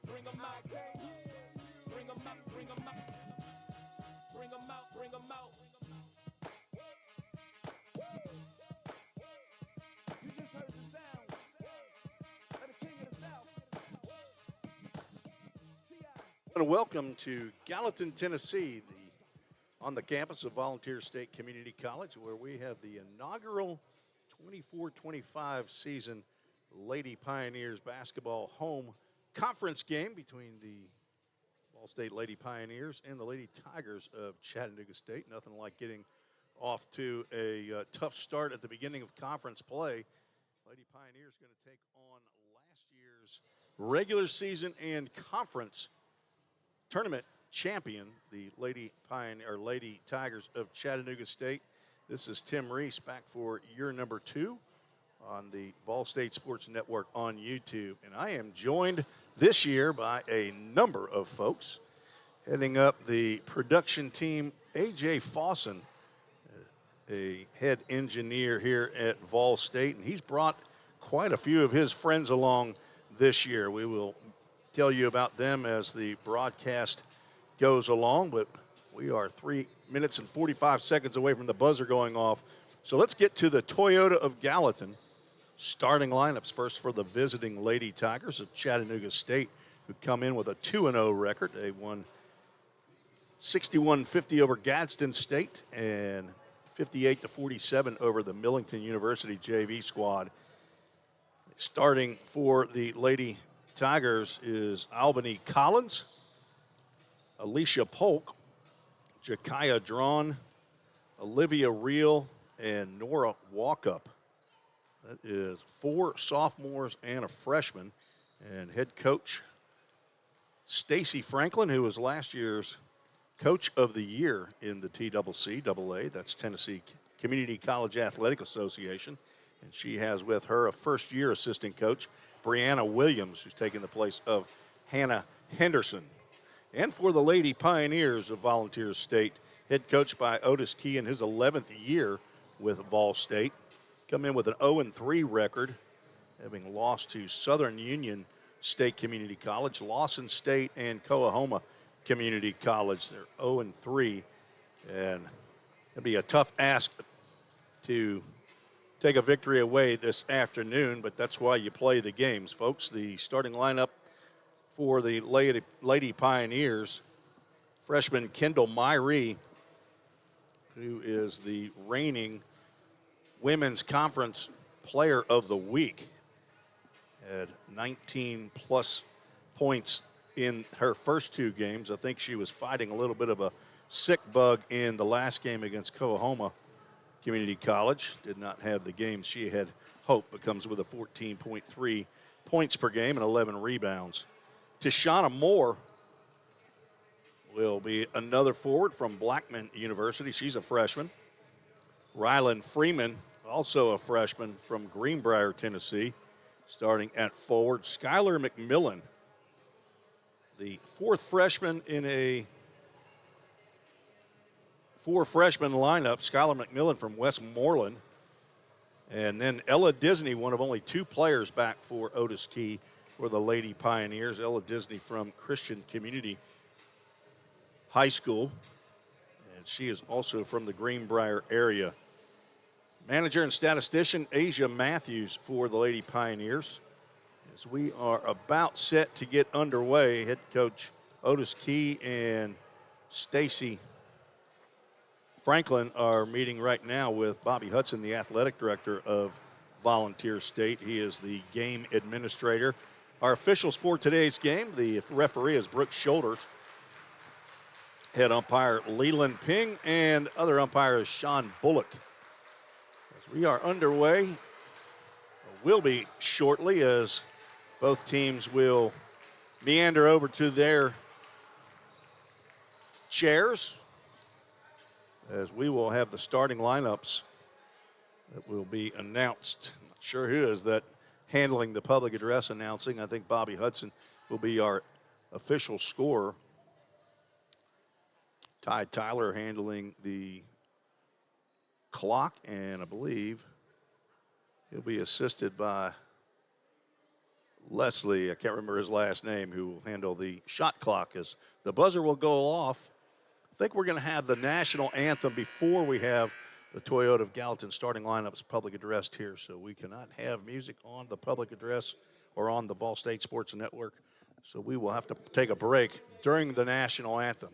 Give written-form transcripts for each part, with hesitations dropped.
Bring 'em out, bring 'em out, bring 'em out, bring 'em out, bring 'em out. You just heard the sound of the king of the south. And welcome to Gallatin, Tennessee, on the campus of Volunteer State Community College, where we have the inaugural 24-25 season Lady Pioneers basketball home conference game between the Volstate Lady Pioneers and the Lady Tigers of Chattanooga State. Nothing like getting off to a tough start at the beginning of conference play. Lady Pioneers going to take on last year's regular season and conference tournament champion, the Lady Tigers of Chattanooga State. This is Tim Reese back for year number 2 on the Volstate Sports Network on YouTube. And I am joined this year by a number of folks. Heading up the production team, A.J. Fawson, a head engineer here at Vol State, and he's brought quite a few of his friends along this year. We will tell you about them as the broadcast goes along, but we are 3 minutes and 45 seconds away from the buzzer going off. So let's get to the Toyota of Gallatin starting lineups. First for the visiting Lady Tigers of Chattanooga State, who come in with a 2-0 record. They won 61-50 over Gadsden State and 58-47 over the Millington University JV squad. Starting for the Lady Tigers is Albany Collins, Alicia Polk, Jakaya Drawn, Olivia Reel, and Nora Walkup. That is 4 sophomores and a freshman. And head coach Stacy Franklin, who was last year's Coach of the Year in the TCCAA, that's Tennessee Community College Athletic Association. And she has with her a first-year assistant coach, Brianna Williams, who's taking the place of Hannah Henderson. And for the Lady Pioneers of Volunteer State, head coached by Otis Key in his 11th year with Vol State, come in with an 0-3 record, having lost to Southern Union State Community College, Lawson State, and Coahoma Community College. They're 0-3, and it'll be a tough ask to take a victory away this afternoon, but that's why you play the games, folks. The starting lineup for the Lady Pioneers, freshman Kendall Myrie, who is the reigning Women's Conference Player of the Week, had 19-plus points in her first 2 games. I think she was fighting a little bit of a sick bug in the last game against Coahoma Community College. Did not have the game she had hoped, but comes with a 14.3 points per game and 11 rebounds. Tishana Moore will be another forward from Blackman University. She's a freshman. Rylan Freeman, also a freshman from Greenbrier, Tennessee, starting at forward. Skylar McMillan, the 4th freshman in a 4-freshman lineup. Skylar McMillan from Westmoreland. And then Ella Disney, one of only 2 players back for Otis Key for the Lady Pioneers. Ella Disney from Christian Community High School. And she is also from the Greenbrier area. Manager and statistician Asia Matthews for the Lady Pioneers. As we are about set to get underway, head coach Otis Key and Stacy Franklin are meeting right now with Bobby Hudson, the athletic director of Volunteer State. He is the game administrator. Our officials for today's game, the referee is Brooke Shoulders. Head umpire Leland Ping, and other umpire is Sean Bullock. As we are underway, will be shortly, as both teams will meander over to their chairs, as we will have the starting lineups that will be announced. I'm not sure who is that handling the public address announcing. I think Bobby Hudson will be our official scorer. Ty Tyler handling the clock, and I believe he'll be assisted by Leslie, I can't remember his last name, who will handle the shot clock as the buzzer will go off. I think we're going to have the national anthem before we have the Toyota of Gallatin starting lineups public addressed here. So we cannot have music on the public address or on the Volstate Sports Network. So we will have to take a break during the national anthem.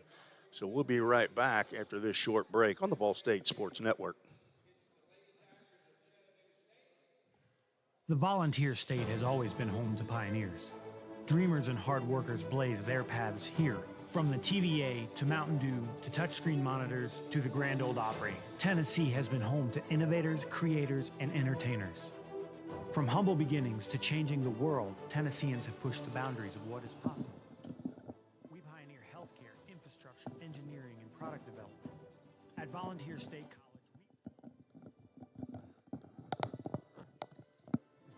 So we'll be right back after this short break on the Volstate Sports Network. The Volunteer State has always been home to pioneers. Dreamers and hard workers blaze their paths here. From the TVA to Mountain Dew to touchscreen monitors to the Grand Ole Opry, Tennessee has been home to innovators, creators, and entertainers. From humble beginnings to changing the world, Tennesseans have pushed the boundaries of what is possible. We pioneer healthcare, infrastructure, engineering, and product development. At Volunteer State College,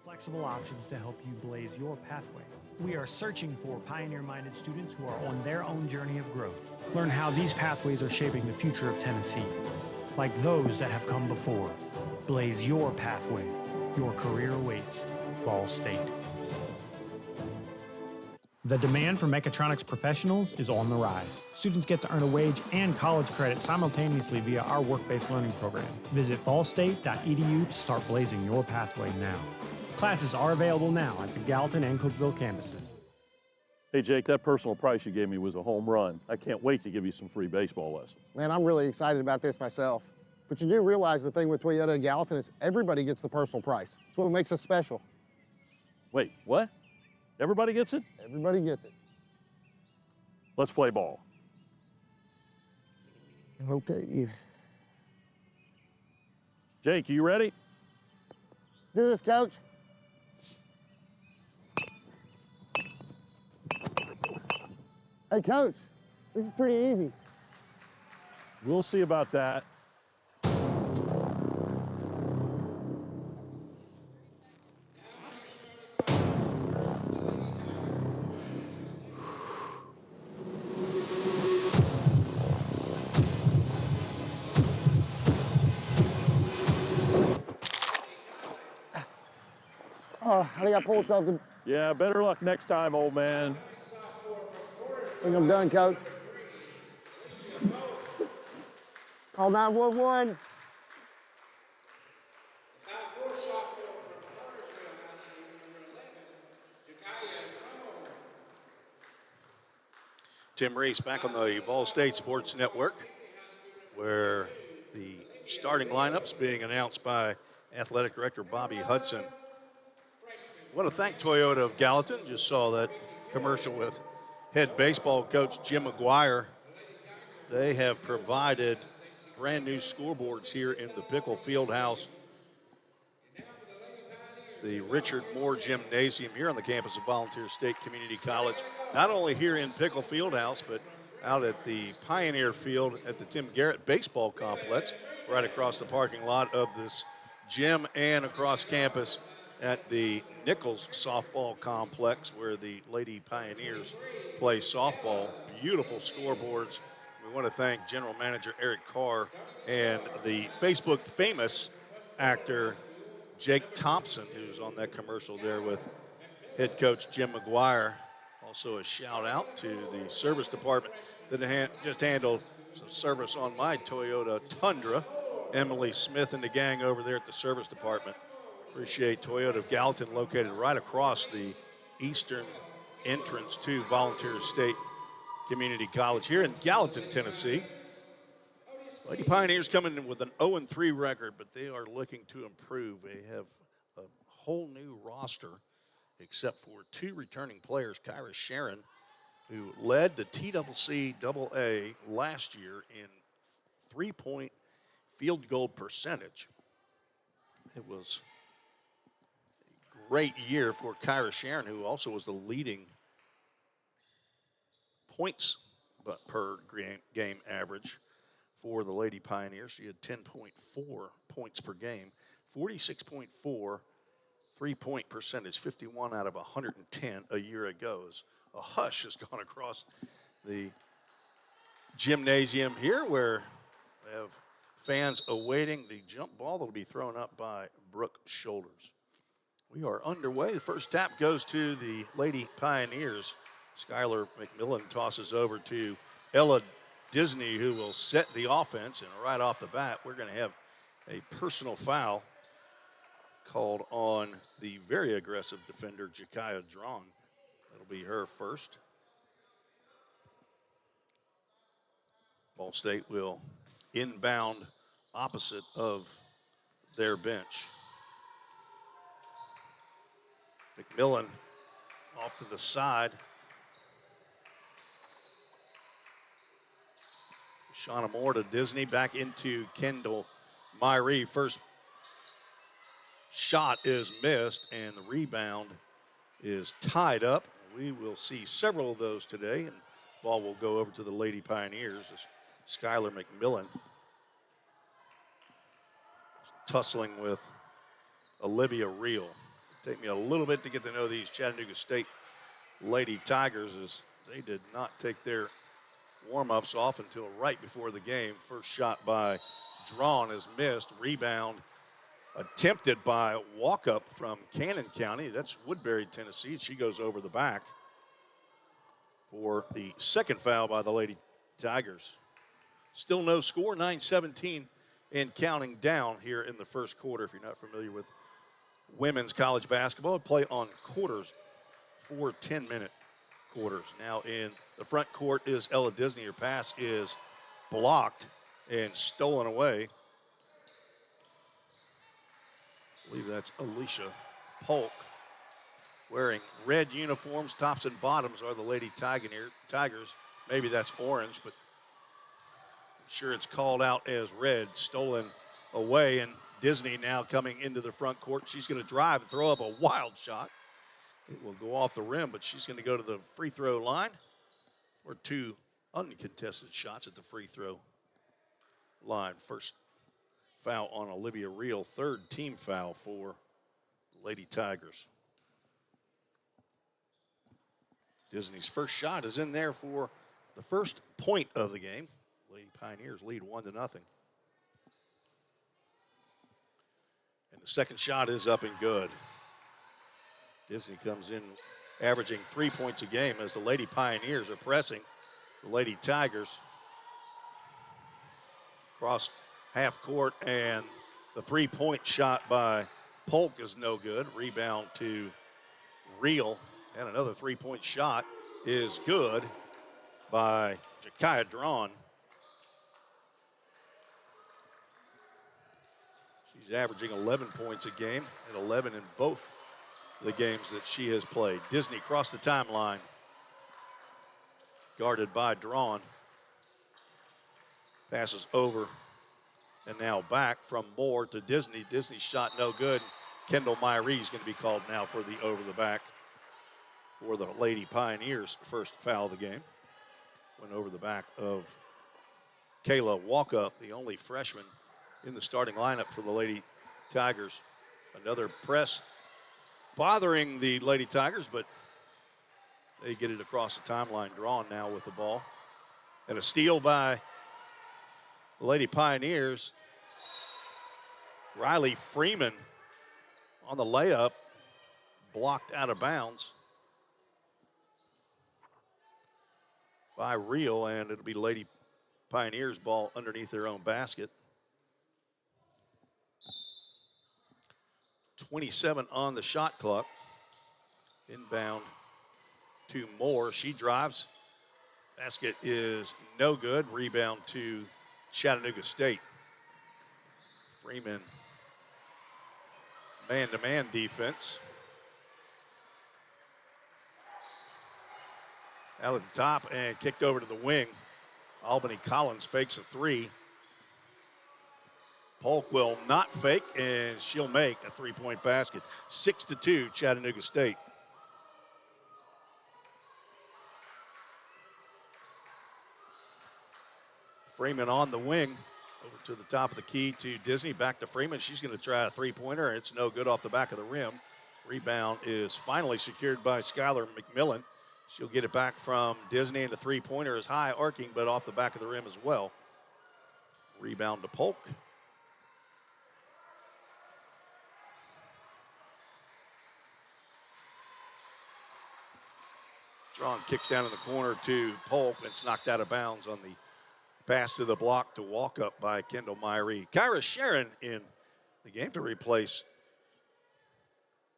flexible options to help you blaze your pathway. We are searching for pioneer-minded students who are on their own journey of growth. Learn how these pathways are shaping the future of Tennessee. Like those that have come before. Blaze your pathway. Your career awaits. Vol State. The demand for mechatronics professionals is on the rise. Students get to earn a wage and college credit simultaneously via our work-based learning program. Visit volstate.edu to start blazing your pathway now. Classes are available now at the Gallatin and Cookeville campuses. Hey, Jake, that personal price you gave me was a home run. I can't wait to give you some free baseball lessons. Man, I'm really excited about this myself. But you do realize the thing with Toyota of Gallatin is everybody gets the personal price. It's what makes us special. Wait, what? Everybody gets it? Everybody gets it. Let's play ball. Okay. Jake, you ready? Let's do this, Coach. Hey, Coach, this is pretty easy. We'll see about that. Oh, I think I pulled something. Yeah, better luck next time, old man. I think I'm done, Coach. Call 911. Tim Reese back on the Vol State Sports Network, where the starting lineups being announced by Athletic Director Bobby Hudson. I want to thank Toyota of Gallatin. Just saw that commercial with head baseball coach Jim McGuire. They have provided brand new scoreboards here in the Pickle Fieldhouse, the Richard Moore Gymnasium here on the campus of Volunteer State Community College. Not only here in Pickle Fieldhouse, but out at the Pioneer Field at the Tim Garrett Baseball Complex, right across the parking lot of this gym, and across campus at the Nichols Softball Complex, where the Lady Pioneers play softball. Beautiful scoreboards. We want to thank General Manager Eric Carr and the Facebook famous actor Jake Thompson, who's on that commercial there with head coach Jim McGuire. Also a shout out to the service department that just handled some service on my Toyota Tundra. Emily Smith and the gang over there at the service department. Appreciate Toyota of Gallatin, located right across the eastern entrance to Volunteer State Community College here in Gallatin, Tennessee. Lady Pioneers coming in with an 0-3 record, but they are looking to improve. They have a whole new roster except for two returning players, Kyra Sharon, who led the TCCAA last year in three-point field goal percentage. It was a great year for Kyra Sharon, who also was the leading points per game average for the Lady Pioneers. She had 10.4 points per game, 46.4 three-point percentage, 51 out of 110 a year ago. As a hush has gone across the gymnasium here, where we have fans awaiting the jump ball that will be thrown up by Brooke Shoulders. We are underway. The first tap goes to the Lady Pioneers. Skylar McMillan tosses over to Ella Disney, who will set the offense. And right off the bat, we're going to have a personal foul called on the very aggressive defender, Jakaya Drawn. That'll be her first. Volstate will inbound opposite of their bench. McMillan off to the side. Shauna Moore to Disney, back into Kendall Myrie. First shot is missed, and the rebound is tied up. We will see several of those today, and ball will go over to the Lady Pioneers as Skylar McMillan tussling with Olivia Reel. Take me a little bit to get to know these Chattanooga State Lady Tigers, as they did not take their warm-ups off until right before the game. First shot by Drawn is missed. Rebound attempted by Walkup from Cannon County. That's Woodbury, Tennessee. She goes over the back for the second foul by the Lady Tigers. Still no score, 9-17 and counting down here in the first quarter. If you're not familiar with women's college basketball, play on quarters, 4 10-minute quarters. Now in the front court is Ella Disney. Her pass is blocked and stolen away. I believe that's Alicia Polk. Wearing red uniforms, tops and bottoms are the Lady Tigers. Maybe that's orange, but I'm sure it's called out as red. Stolen away, and Disney now coming into the front court. She's going to drive and throw up a wild shot. It will go off the rim, but she's going to go to the free throw line for 2 uncontested shots at the free throw line. First foul on Olivia Reel, third team foul for the Lady Tigers. Disney's first shot is in there for the first point of the game. Lady Pioneers lead 1-0. And the second shot is up and good. Disney comes in averaging 3 points a game as the Lady Pioneers are pressing the Lady Tigers. Cross half court, and the three-point shot by Polk is no good. Rebound to Reel, and another three-point shot is good by Jakaya Drawn. She's averaging 11 points a game and 11 in both the games that she has played. Disney crossed the timeline, guarded by Drawn. Passes over and now back from Moore to Disney. Disney's shot no good. Kendall Myrie is going to be called now for the over the back for the Lady Pioneers' first foul of the game. Went over the back of Kayla Walkup, the only freshman in the starting lineup for the Lady Tigers. Another press bothering the Lady Tigers, but they get it across the timeline. Drawn now with the ball. And a steal by the Lady Pioneers. Riley Freeman on the layup, blocked out of bounds by Reel, and it'll be Lady Pioneers ball underneath their own basket. 27 on the shot clock. Inbound to Moore. She drives. Basket is no good. Rebound to Chattanooga State. Freeman, man-to-man defense. Out at the top and kicked over to the wing. Albany Collins fakes a three. Polk will not fake, and she'll make a three-point basket. 6-2, Chattanooga State. Freeman on the wing, over to the top of the key to Disney. Back to Freeman. She's going to try a three-pointer, and it's no good off the back of the rim. Rebound is finally secured by Skylar McMillan. She'll get it back from Disney, and the three-pointer is high arcing, but off the back of the rim as well. Rebound to Polk. Strawn kicks down in the corner to Polk, and it's knocked out of bounds on the pass to the block to walk up by Kendall Myrie. Kyra Sharon in the game to replace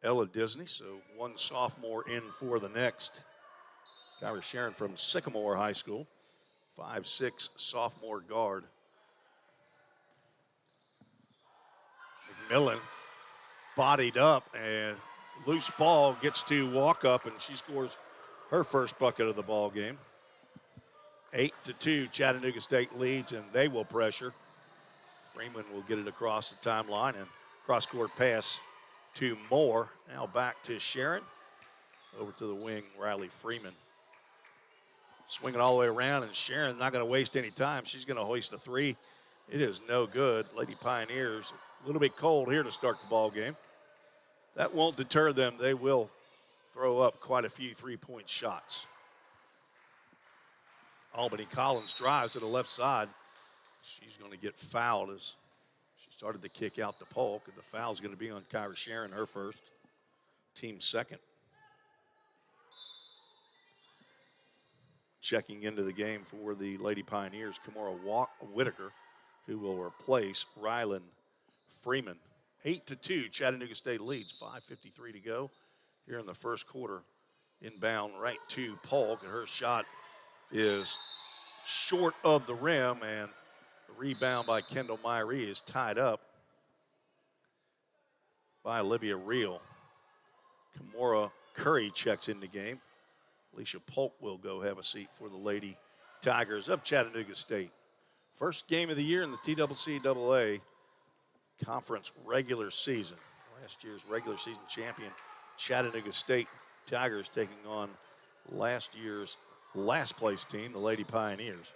Ella Disney, so one sophomore in for the next. Kyra Sharon from Sycamore High School, 5'6" sophomore guard. McMillan bodied up, and loose ball gets to walk up, and she scores her first bucket of the ball game. 8-2, Chattanooga State leads, and they will pressure. Freeman will get it across the timeline, and cross-court pass to Moore. Now back to Sharon. Over to the wing, Riley Freeman. Swinging all the way around, and Sharon not going to waste any time. She's going to hoist a three. It is no good. Lady Pioneers a little bit cold here to start the ball game. That won't deter them. They will throw up quite a few three-point shots. Albany Collins drives to the left side. She's going to get fouled as she started to kick out to Polk, and the foul is going to be on Kyra Sharon, her first, team second. Checking into the game for the Lady Pioneers, Kimora Whitaker, who will replace Rylan Freeman. 8-2, Chattanooga State leads, 5:53 to go here in the first quarter. Inbound right to Polk, and her shot is short of the rim, and the rebound by Kendall Myrie is tied up by Olivia Reel. Kimora Curry checks in the game. Alicia Polk will go have a seat for the Lady Tigers of Chattanooga State. First game of the year in the TCCAA conference regular season. Last year's regular season champion, Chattanooga State Tigers, taking on last year's last place team, the Lady Pioneers.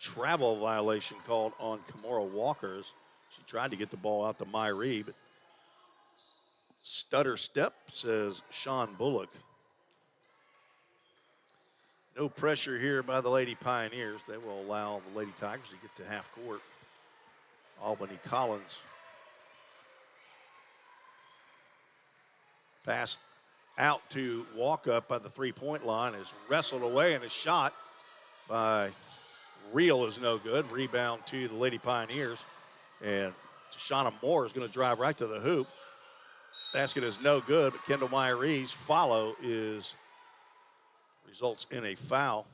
Travel violation called on Kimora Walkers. She tried to get the ball out to Myrie, but stutter step, says Sean Bullock. No pressure here by the Lady Pioneers. They will allow the Lady Tigers to get to half court. Albany Collins. Pass out to walk up by the three-point line is wrestled away, and a shot by Reel is no good. Rebound to the Lady Pioneers, and Shauna Moore is going to drive right to the hoop. Basket is no good, but Kendall Myrie's follow results in a foul.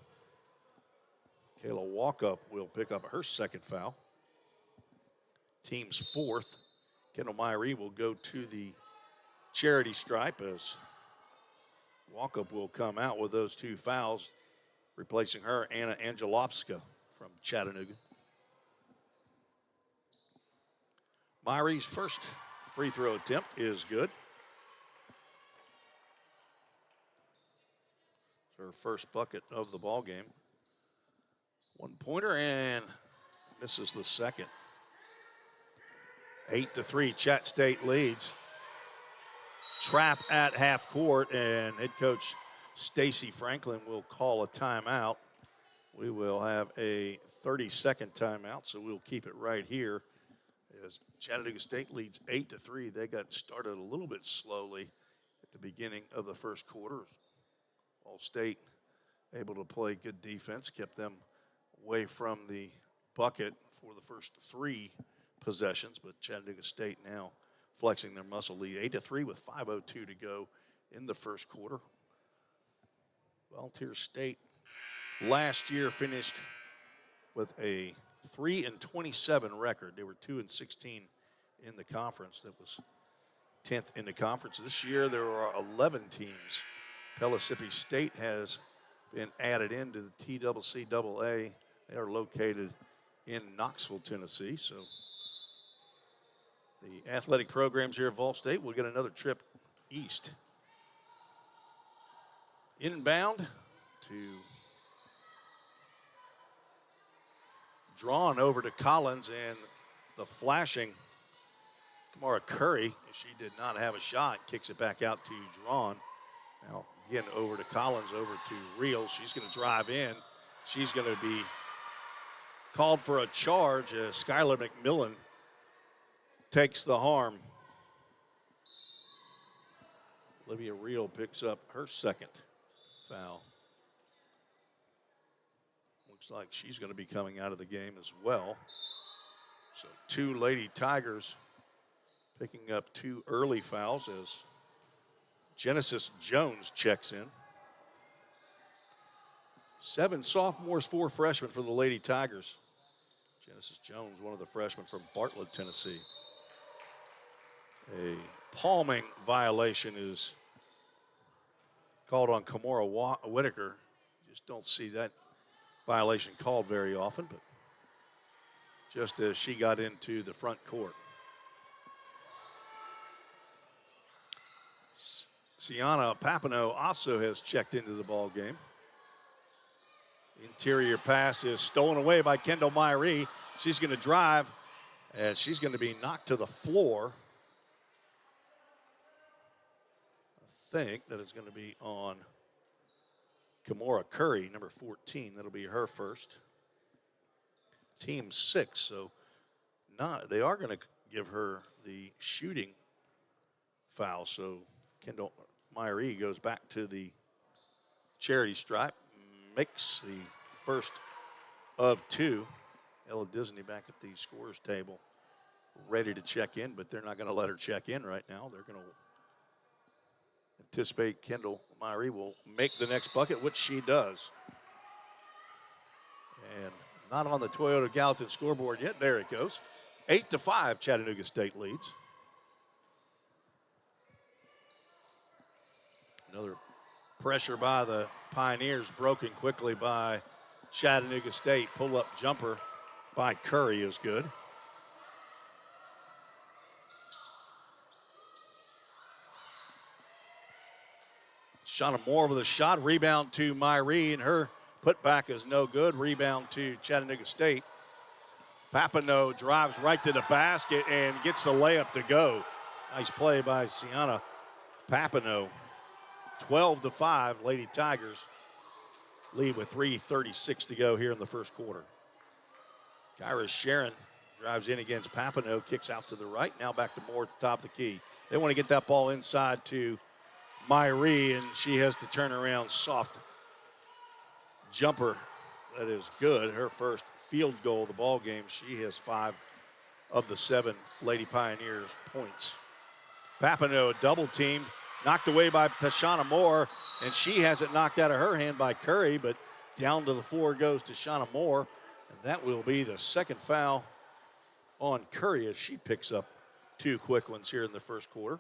Kayla Walkup will pick up her second foul. Team's fourth. Kendall Myrie will go to the charity stripe as Walkup will come out with those two fouls, replacing her, Anna Angelovska from Chattanooga. Myrie's first free throw attempt is good. It's her first bucket of the ball game. One-pointer and misses the second. 8-3, Chat State leads. Trap at half court, and head coach Stacy Franklin will call a timeout. We will have a 30-second timeout, so we'll keep it right here. As Chattanooga State leads 8-3, they got started a little bit slowly at the beginning of the first quarter. Volstate able to play good defense, kept them away from the bucket for the first three possessions, but Chattanooga State now flexing their muscle lead. 8-3 with 5:02 to go in the first quarter. Volunteer State last year finished with a 3-27 record. They were 2-16 in the conference. That was 10th in the conference. This year there are 11 teams. Pellissippi State has been added into the TCCAA. They are located in Knoxville, Tennessee. So the athletic programs here at Vol State will get another trip east. Inbound to drawn over to Collins, and the flashing Kimora Curry, she did not have a shot, kicks it back out to Drawn. Now again over to Collins, over to Reel. She's going to drive in. She's going to be called for a charge as Skylar McMillan takes the harm. Olivia Reel picks up her second foul. Looks like she's going to be coming out of the game as well. So 2 Lady Tigers picking up 2 early fouls as Genesis Jones checks in. 7 sophomores, 4 freshmen for the Lady Tigers. Genesis Jones, one of the freshmen from Bartlett, Tennessee. A palming violation is called on Kimora Whitaker. Just don't see that violation called very often, but just as she got into the front court. Sienna Papineau also has checked into the ball game. Interior pass is stolen away by Kendall Myrie. She's going to drive, and she's going to be knocked to the floor. I think that is going to be on Kimora Curry, number 14. That'll be her first. Team 6, so they are going to give her the shooting foul. So Kendall Myrie goes back to the charity stripe, makes the first of 2. Ella Disney back at the scorers table, ready to check in, but they're not going to let her check in right now. They're going to anticipate Kendall Myrie will make the next bucket, which she does. And not on the Toyota Gallatin scoreboard yet. There it goes. 8-5, Chattanooga State leads. Another pressure by the Pioneers, broken quickly by Chattanooga State. Pull-up jumper by Curry is good. Shauna Moore with a shot. Rebound to Myrie, and her putback is no good. Rebound to Chattanooga State. Papineau drives right to the basket and gets the layup to go. Nice play by Sienna Papineau. 12-5, Lady Tigers lead with 3:36 to go here in the first quarter. Kyra Sharon drives in against Papineau, kicks out to the right. Now back to Moore at the top of the key. They want to get that ball inside to Myrie, and she has to turn around. Soft jumper that is good. Her first field goal of the ball game. She has 5 of the 7 Lady Pioneers points. Papineau double teamed, knocked away by Tashana Moore, and she has it knocked out of her hand by Curry, but down to the floor goes Tashana Moore, and that will be the second foul on Curry as she picks up 2 quick ones here in the first quarter.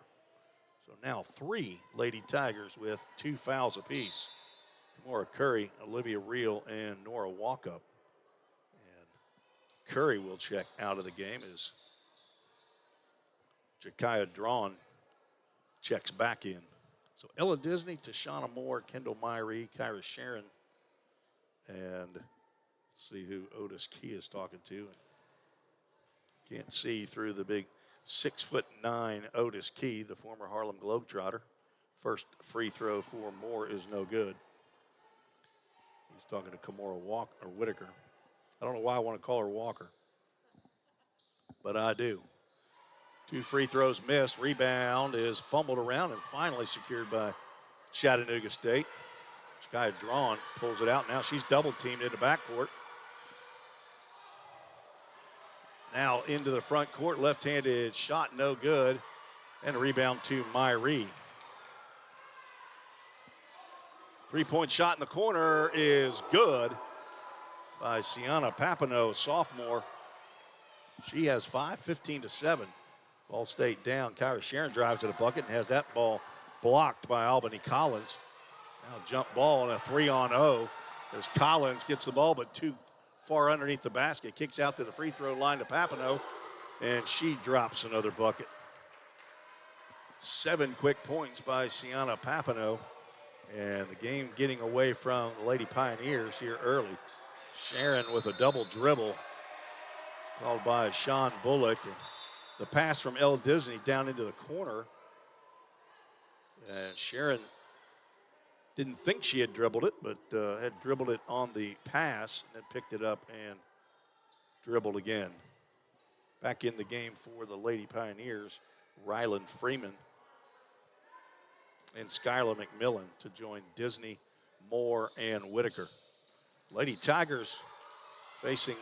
So now 3 Lady Tigers with 2 fouls apiece. Kimora Curry, Olivia Reel, and Nora Walkup. And Curry will check out of the game as Jakaya Drawn checks back in. So Ella Disney, Tashana Moore, Kendall Myrie, Kyra Sharon, and let's see who Otis Key is talking to. Can't see through the big 6'9" Otis Key, the former Harlem Globetrotter. First free throw for Moore is no good. He's talking to Kimora Whitaker. I don't know why I want to call her Walker, but I do. 2 free throws missed. Rebound is fumbled around and finally secured by Chattanooga State. This guy Drawn pulls it out. Now she's double teamed in the backcourt. Now into the front court, left-handed shot, no good. And a rebound to Myrie. 3-point shot in the corner is good by Sienna Papineau, sophomore. She has 5, 15-7. Volstate down. Kyra Sharon drives to the bucket and has that ball blocked by Albany Collins. Now jump ball and a 3-on-0 as Collins gets the ball but too far underneath the basket. Kicks out to the free throw line to Papineau, and she drops another bucket. 7 quick points by Sienna Papineau, and the game getting away from the Lady Pioneers here early. Sharon with a double dribble called by Sean Bullock. And the pass from Ella Disney down into the corner, and Sharon didn't think she had dribbled it, but had dribbled it on the pass and then picked it up and dribbled again. Back in the game for the Lady Pioneers, Rylan Freeman. and Skylar McMillan to join Disney, Moore, and Whitaker. Lady Tigers facing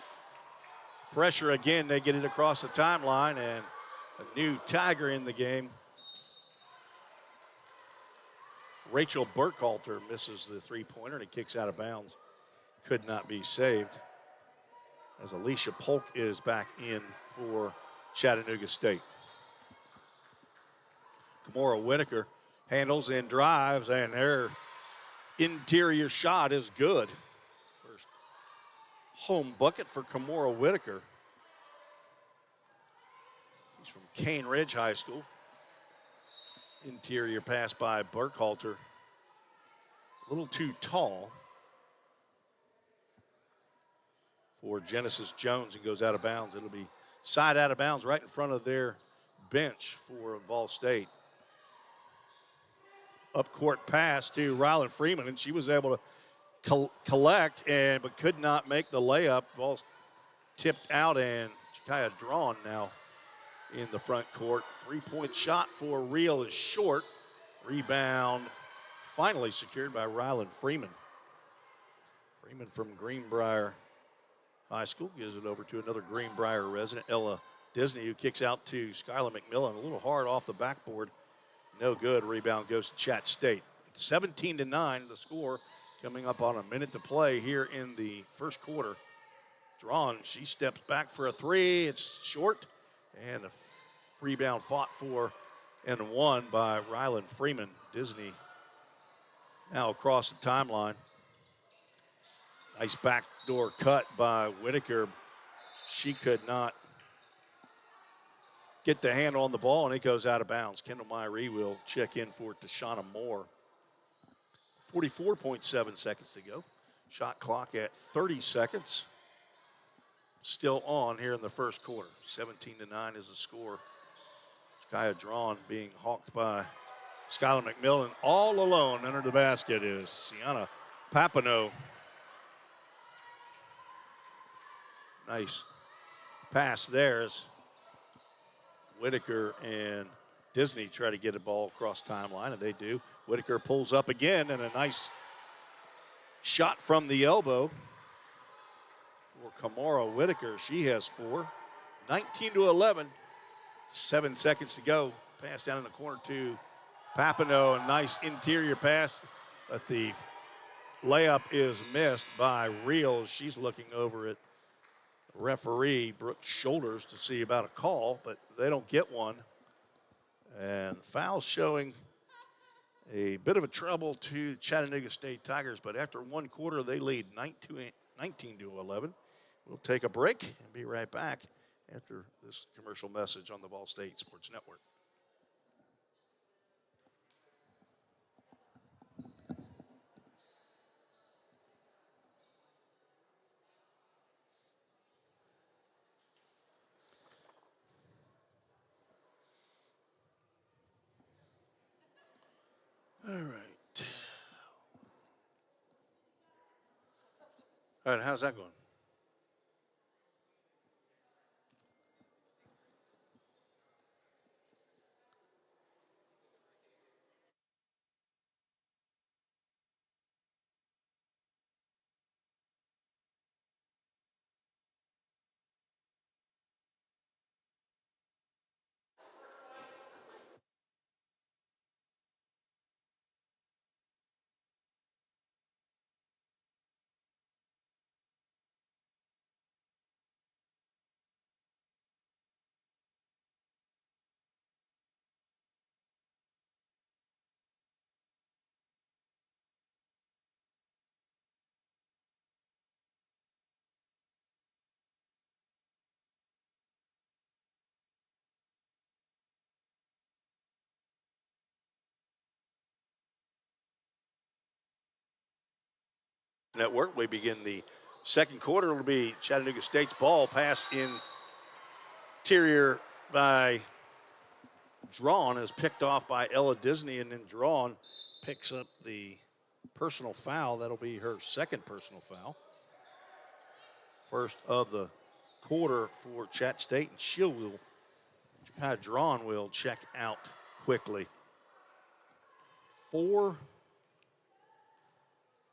pressure again. They get it across the timeline, and a new Tiger in the game. Rachel Burkhalter misses the three-pointer, and he kicks out of bounds. Could not be saved, as Alicia Polk is back in for Chattanooga State. Kamora Whitaker handles and drives, and their interior shot is good. First home bucket for Kamora Whitaker. He's from Cane Ridge High School. Interior pass by Burkhalter. A little too tall for Genesis Jones, and goes out of bounds. It'll be side out of bounds right in front of their bench for Volstate. Up court pass to Rylan Freeman, and she was able to collect but could not make the layup. Ball's tipped out, and Jakaya Drawn now in the front court. Three-point shot for Real is short. Rebound finally secured by Rylan Freeman. Freeman from Greenbrier High School gives it over to another Greenbrier resident, Ella Disney, who kicks out to Skylar McMillan. A little hard off the backboard. No good. Rebound goes to Chat State. 17-9 the score, coming up on a minute to play here in the first quarter. Drawn, she steps back for a three. It's short, and a rebound fought for and won by Rylan Freeman. Disney now across the timeline. Nice backdoor cut by Whitaker. She could not get the handle on the ball, and it goes out of bounds. Kendall Myrie will check in for Tashana Moore. 44.7 seconds to go. Shot clock at 30 seconds. Still on here in the first quarter. 17-9 is the score. Jakaya Drawn being hawked by Skylar McMillan. All alone under the basket is Sienna Papineau. Nice pass there as Whitaker and Disney try to get a ball across timeline, and they do. Whitaker pulls up again, and a nice shot from the elbow for Kamora Whitaker. She has four. 19-11. 7 seconds to go. Pass down in the corner to Papineau. A nice interior pass, but the layup is missed by Real. She's looking over at referee Brooks Shoulders to see about a call, but they don't get one. And foul showing a bit of a trouble to Chattanooga State Tigers, but after one quarter, they lead 19-11. We'll take a break and be right back after this commercial message on the Volstate Sports Network. All right. All right, how's that going? Network. We begin the second quarter. It'll be Chattanooga State's ball. Pass interior by Drawn is picked off by Ella Disney, and then Drawn picks up the personal foul. That'll be her second personal foul. First of the quarter for Chat State, and Drawn will check out quickly. 4.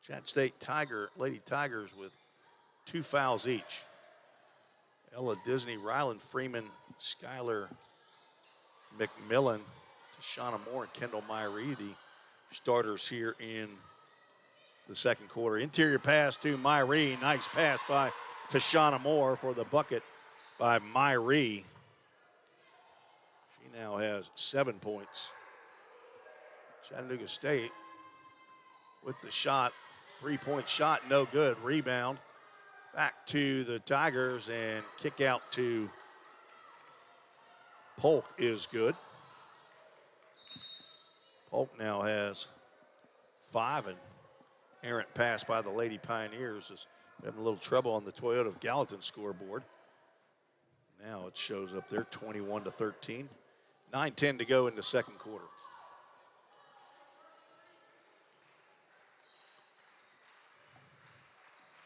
Chat State Lady Tigers with 2 fouls each. Ella Disney, Ryland Freeman, Skylar McMillan, Tashana Moore, and Kendall Myrie, the starters here in the second quarter. Interior pass to Myrie. Nice pass by Tashana Moore for the bucket by Myrie. She now has 7 points. Chattanooga State with the shot. 3-point shot, no good. Rebound back to the Tigers, and kick out to Polk is good. Polk now has 5, and errant pass by the Lady Pioneers is having a little trouble on the Toyota of Gallatin scoreboard. Now it shows up there, 21-13. 9:10 to go in the second quarter.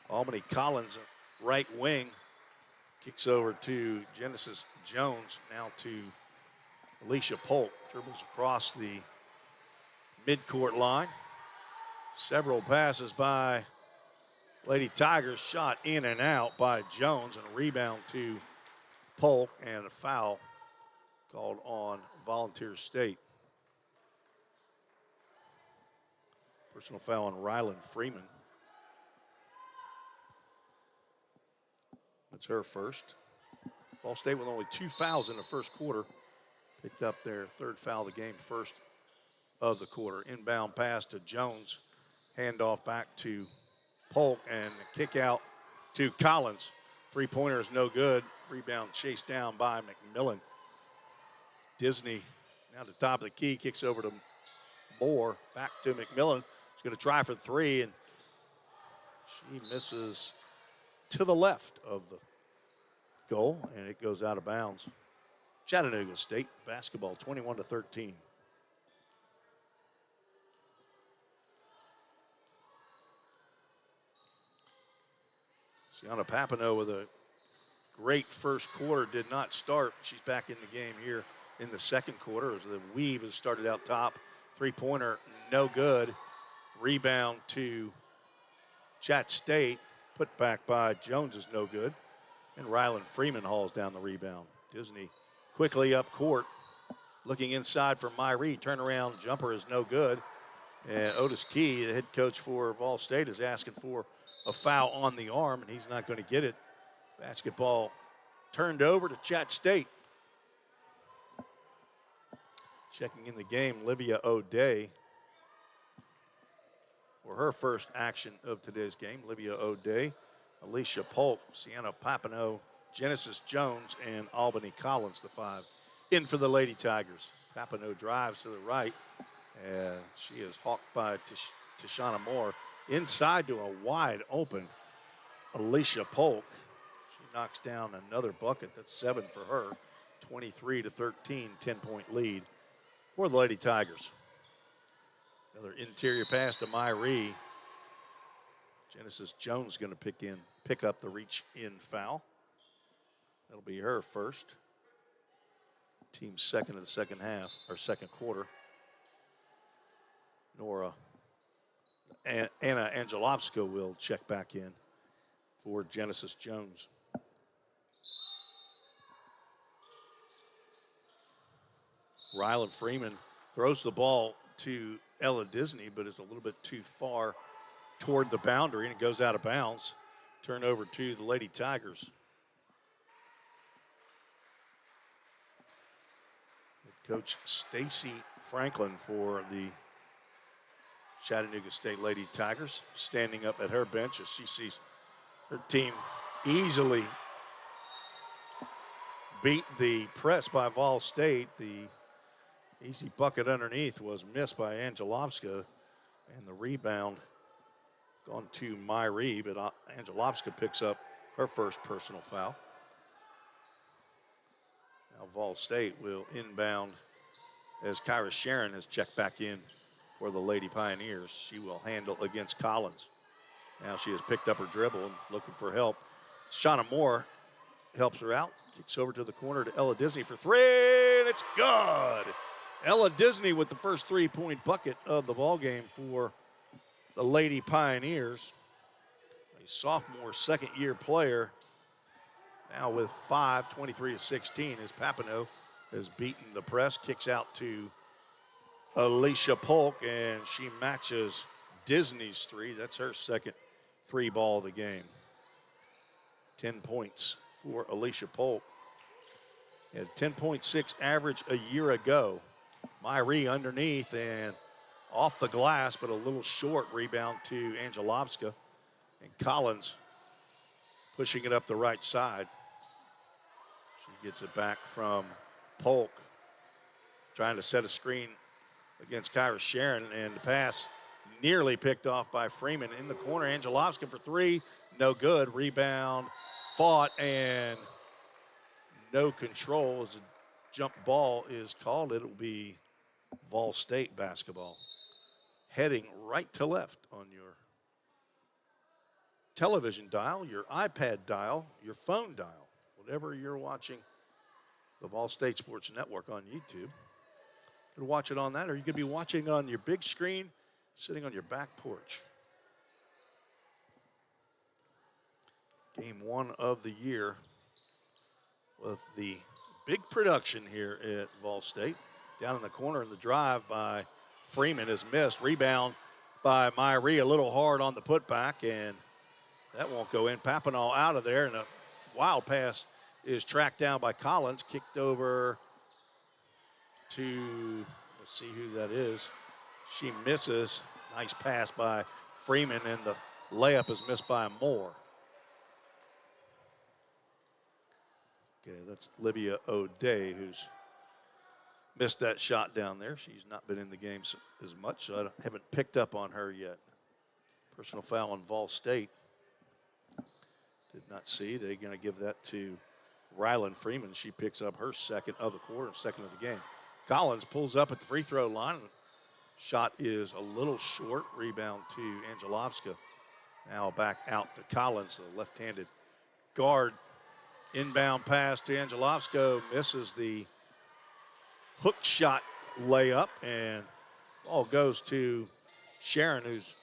Albany Collins, right wing, kicks over to Genesis Jones, now to Alicia Polk. Dribbles across the midcourt line. Several passes by Lady Tigers, shot in and out by Jones, and a rebound to Polk, and a foul called on Volunteer State. Personal foul on Ryland Freeman. That's her first. Ball State with only 2 fouls in the first quarter. Picked up their 3rd foul of the game, first of the quarter. Inbound pass to Jones. Handoff back to Polk, and a kick out to Collins. 3-pointer is no good. Rebound chased down by McMillan. Disney now to the top of the key, kicks over to Moore. Back to McMillan. She's going to try for 3, and she misses to the left of the goal, and it goes out of bounds. Chattanooga State basketball, 21-13. Sienna Papineau with a great first quarter, did not start. She's back in the game here in the second quarter as the weave has started out top. 3-pointer, no good. Rebound to Chat State. Put back by Jones is no good. And Ryland Freeman hauls down the rebound. Disney quickly up court. Looking inside for Myrie. Turnaround jumper is no good. And Otis Key, the head coach for Vol State, is asking for a foul on the arm, and he's not going to get it. Basketball turned over to Chat State. Checking in the game, Livia O'Day. For her first action of today's game, Livia O'Day, Alicia Polk, Sienna Papineau, Genesis Jones, and Albany Collins, the 5. In for the Lady Tigers. Papineau drives to the right, and she is hawked by Tashana Moore. Inside to a wide open Alicia Polk. She knocks down another bucket. That's 7 for her. 23-13, 10-point lead for the Lady Tigers. Another interior pass to Myrie. Genesis Jones going to pick up the reach-in foul. That'll be her first. Team's second of the second half, or second quarter. Anna Angelovska will check back in for Genesis Jones. Ryland Freeman throws the ball to Ella Disney, but is a little bit too far toward the boundary, and it goes out of bounds. Turnover to the Lady Tigers. Coach Stacy Franklin for the Chattanooga State Lady Tigers, standing up at her bench as she sees her team easily beat the press by Vol State. The easy bucket underneath was missed by Angelovska, and the rebound gone to Myrie, but Angelovska picks up her first personal foul. Now Vol State will inbound as Kyra Sharon has checked back in for the Lady Pioneers. She will handle against Collins. Now she has picked up her dribble and looking for help. Shauna Moore helps her out. Kicks over to the corner to Ella Disney for 3, and it's good. Ella Disney with the first 3-point bucket of the ball game for the Lady Pioneers. A sophomore, second-year player, now with 5, 23-16, as Papineau has beaten the press, kicks out to Alicia Polk, and she matches Disney's three. That's her second three ball of the game. 10 points for Alicia Polk. Had 10.6 average a year ago. Myrie underneath and off the glass, but a little short rebound to Angelovska. And Collins pushing it up the right side. She gets it back from Polk. Trying to set a screen against Kyra Sharon, and the pass nearly picked off by Freeman in the corner. Angelovska for three, no good. Rebound, fought, and no control as a jump ball is called. It'll be Volstate basketball. Heading right to left on your television dial, your iPad dial, your phone dial, whatever you're watching the Volstate Sports Network on YouTube. You can watch it on that, or you could be watching on your big screen, sitting on your back porch. Game one of the year with the big production here at Vol State. Down in the corner, in the drive by Freeman is missed. Rebound by Myrie, a little hard on the putback, and that won't go in. Papinal out of there, and a wild pass is tracked down by Collins, kicked over to, let's see who that is. She misses. Nice pass by Freeman, and the layup is missed by Moore. Okay, that's Livia O'Day who's missed that shot down there. She's not been in the game as much, so I haven't picked up on her yet. Personal foul on Vol State. Did not see. They're going to give that to Rylan Freeman. She picks up her second of the quarter, second of the game. Collins pulls up at the free throw line. Shot is a little short. Rebound to Angelovska. Now back out to Collins, the left-handed guard. Inbound pass to Angelovska, misses the hook shot layup, and ball goes to Sharon, who's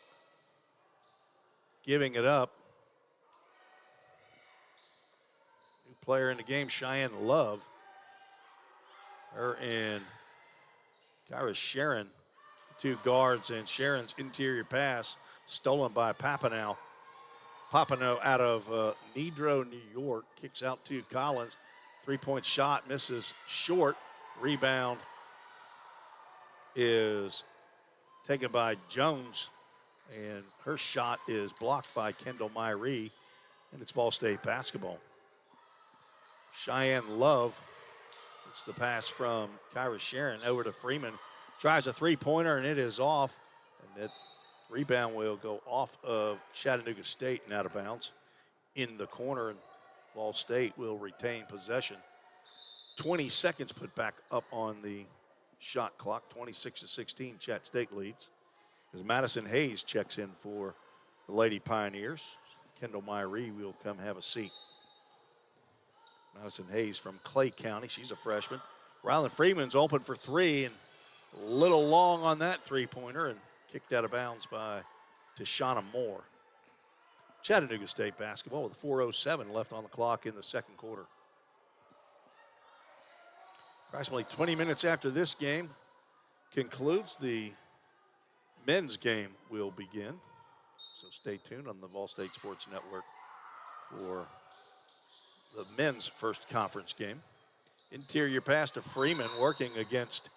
giving it up. New player in the game, Cheyenne Love. Her and Kyra Sharon, two guards, and Sharon's interior pass stolen by Papineau. Papineau out of Nedrow, New York, kicks out to Collins. Three-point shot, misses short. Rebound is taken by Jones, and her shot is blocked by Kendall Myrie, and it's Vol State basketball. Cheyenne Love, it's the pass from Kyra Sharon over to Freeman. Tries a three-pointer, and it is off, and that rebound will go off of Chattanooga State and out of bounds in the corner, and Vol State will retain possession. 20 seconds put back up on the shot clock. 26-16, Chat State leads. As Madison Hayes checks in for the Lady Pioneers. Kendall Myrie will come have a seat. Madison Hayes from Clay County. She's a freshman. Rylan Freeman's open for three, and a little long on that three-pointer, and kicked out of bounds by Tashana Moore. Chattanooga State basketball with 4:07 left on the clock in the second quarter. Approximately 20 minutes after this game concludes, the men's game will begin. So stay tuned on the Vol State Sports Network for the men's first conference game. Interior pass to Freeman, working against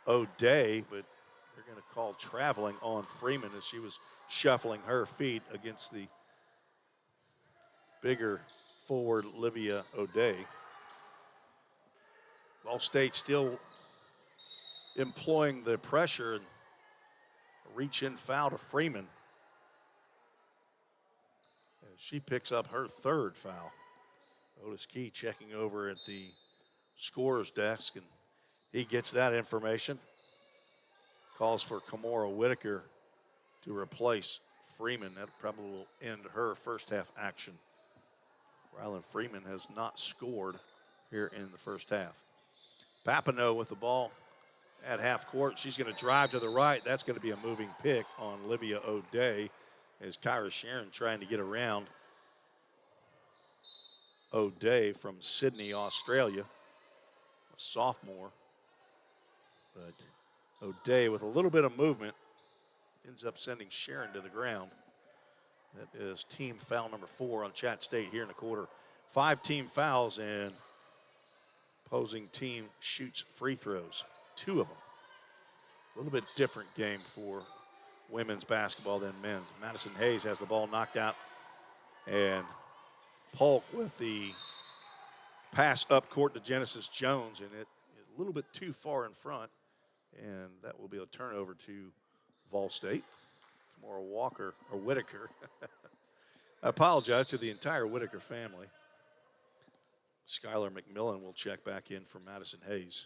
O'Day, but they're going to call traveling on Freeman as she was shuffling her feet against the bigger forward Livia O'Day. Vol State still employing the pressure, and a reach-in foul to Freeman. And she picks up her third foul. Otis Key checking over at the scorer's desk, and he gets that information. Calls for Kamora Whitaker to replace Freeman. That probably will end her first half action. Rylan Freeman has not scored here in the first half. Papineau with the ball at half court. She's going to drive to the right. That's going to be a moving pick on Olivia O'Day as Kyra Sharon trying to get around O'Day from Sydney, Australia, a sophomore. But O'Day with a little bit of movement ends up sending Sharon to the ground. That is team foul number 4 on Chat State here in the quarter. 5 team fouls, and opposing team shoots free throws, 2 of them. A little bit different game for women's basketball than men's. Madison Hayes has the ball knocked out, and Polk with the pass up court to Genesis Jones, and it is a little bit too far in front, and that will be a turnover to Volstate. Kamora Walker, or Whitaker. I apologize to the entire Whitaker family. Skylar McMillan will check back in for Madison Hayes.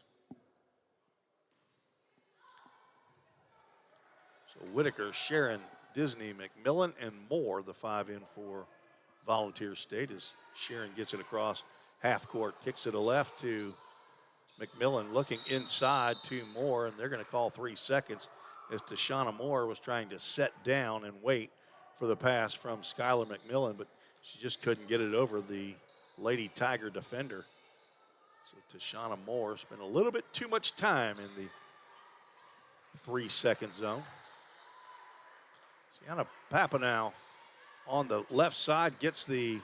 So Whitaker, Sharon, Disney, McMillan, and Moore, the 5 in for Volunteer State, as Sharon gets it across half court, kicks it to left to McMillan, looking inside to Moore, and they're going to call 3 seconds as Tashana Moore was trying to set down and wait for the pass from Skylar McMillan, but she just couldn't get it over the Lady Tiger defender. So Tashana Moore spent a little bit too much time in the 3-second zone. Sienna Papineau on the left side gets the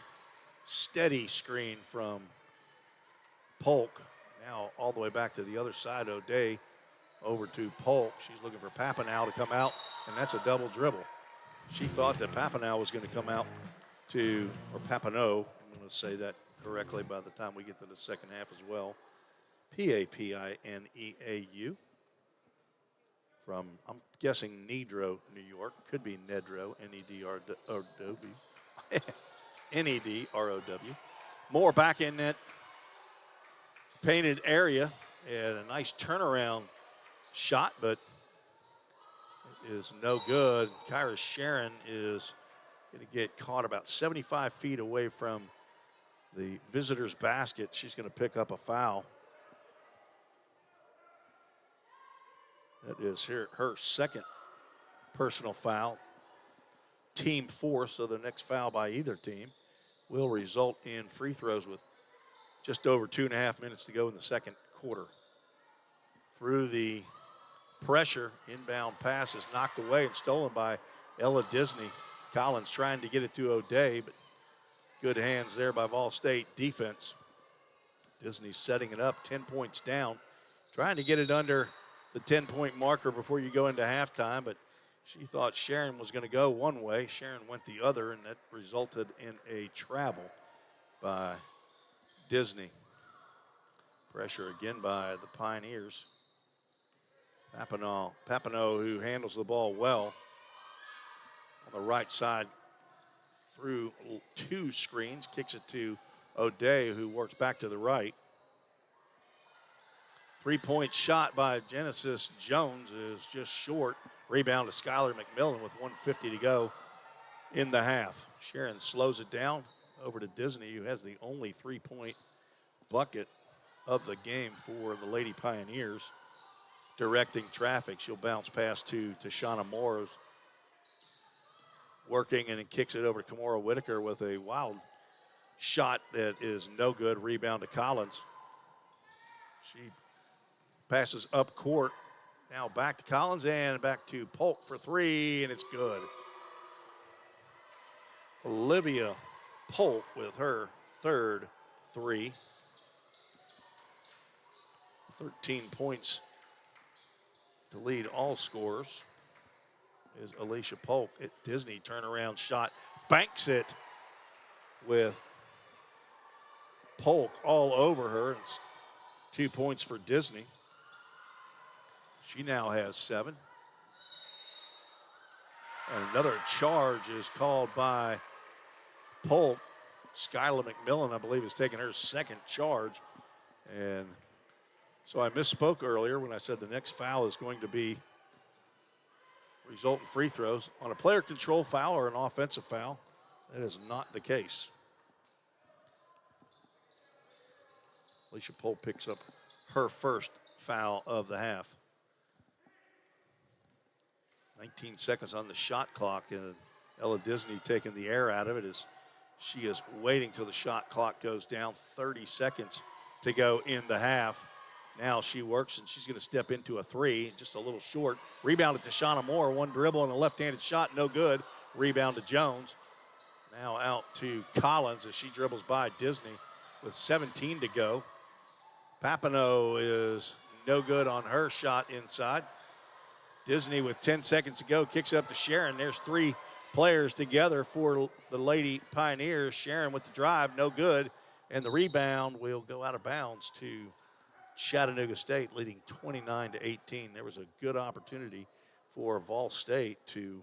steady screen from Polk. Now all the way back to the other side, O'Day over to Polk. She's looking for Papineau to come out, and that's a double dribble. She thought that Papineau was going to come out to, or Papineau, I'm going to say that correctly by the time we get to the second half as well. Papineau from, I'm guessing, Nedrow, New York. Could be Nedrow, N-E-D-R-O-W. N-E-D-R-O-W. Moore back in that painted area, and a nice turnaround shot, but it is no good. Kyra Sharon is going to get caught about 75 feet away from the visitor's basket. She's going to pick up a foul. That is her second personal foul. Team 4, so the next foul by either team will result in free throws with just over 2.5 minutes to go in the second quarter. Through the pressure, inbound pass is knocked away and stolen by Ella Disney. Collins trying to get it to O'Day, but good hands there by Vol State defense. Disney setting it up, 10 points down, trying to get it under the 10-point marker before you go into halftime, but she thought Sharon was going to go one way. Sharon went the other, and that resulted in a travel by Disney. Pressure again by the Pioneers. Papineau, who handles the ball well on the right side through 2 screens, kicks it to O'Day, who works back to the right. 3-point shot by Genesis Jones is just short. Rebound to Skylar McMillan with 1:50 to go in the half. Sharon slows it down over to Disney, who has the only 3-point bucket of the game for the Lady Pioneers. Directing traffic, she'll bounce pass to Tashana Moore, who's working, and then kicks it over to Kamora Whitaker with a wild shot that is no good. Rebound to Collins. She passes up court. Now back to Collins and back to Polk for 3, and it's good. Olivia Polk with her third 3. 13 points to lead all scorers is Alicia Polk. At Disney, turnaround shot, banks it with Polk all over her. It's 2 points for Disney. She now has 7. And another charge is called by Polk. Skylar McMillan, I believe, is taking her second charge. And so I misspoke earlier when I said the next foul is going to be result in free throws. On a player control foul or an offensive foul, that is not the case. Alicia Polk picks up her first foul of the half. 19 seconds on the shot clock, and Ella Disney taking the air out of it as she is waiting till the shot clock goes down. 30 seconds to go in the half. Now she works, and she's going to step into a three, just a little short. Rebounded to Shauna Moore. One dribble and a left-handed shot, no good. Rebound to Jones. Now out to Collins as she dribbles by Disney with 17 to go. Papineau is no good on her shot inside. Disney with 10 seconds to go kicks it up to Sharon. There's three players together for the Lady Pioneers. Sharon with the drive, no good. And the rebound will go out of bounds to Chattanooga State, leading 29-18. There was a good opportunity for Volstate to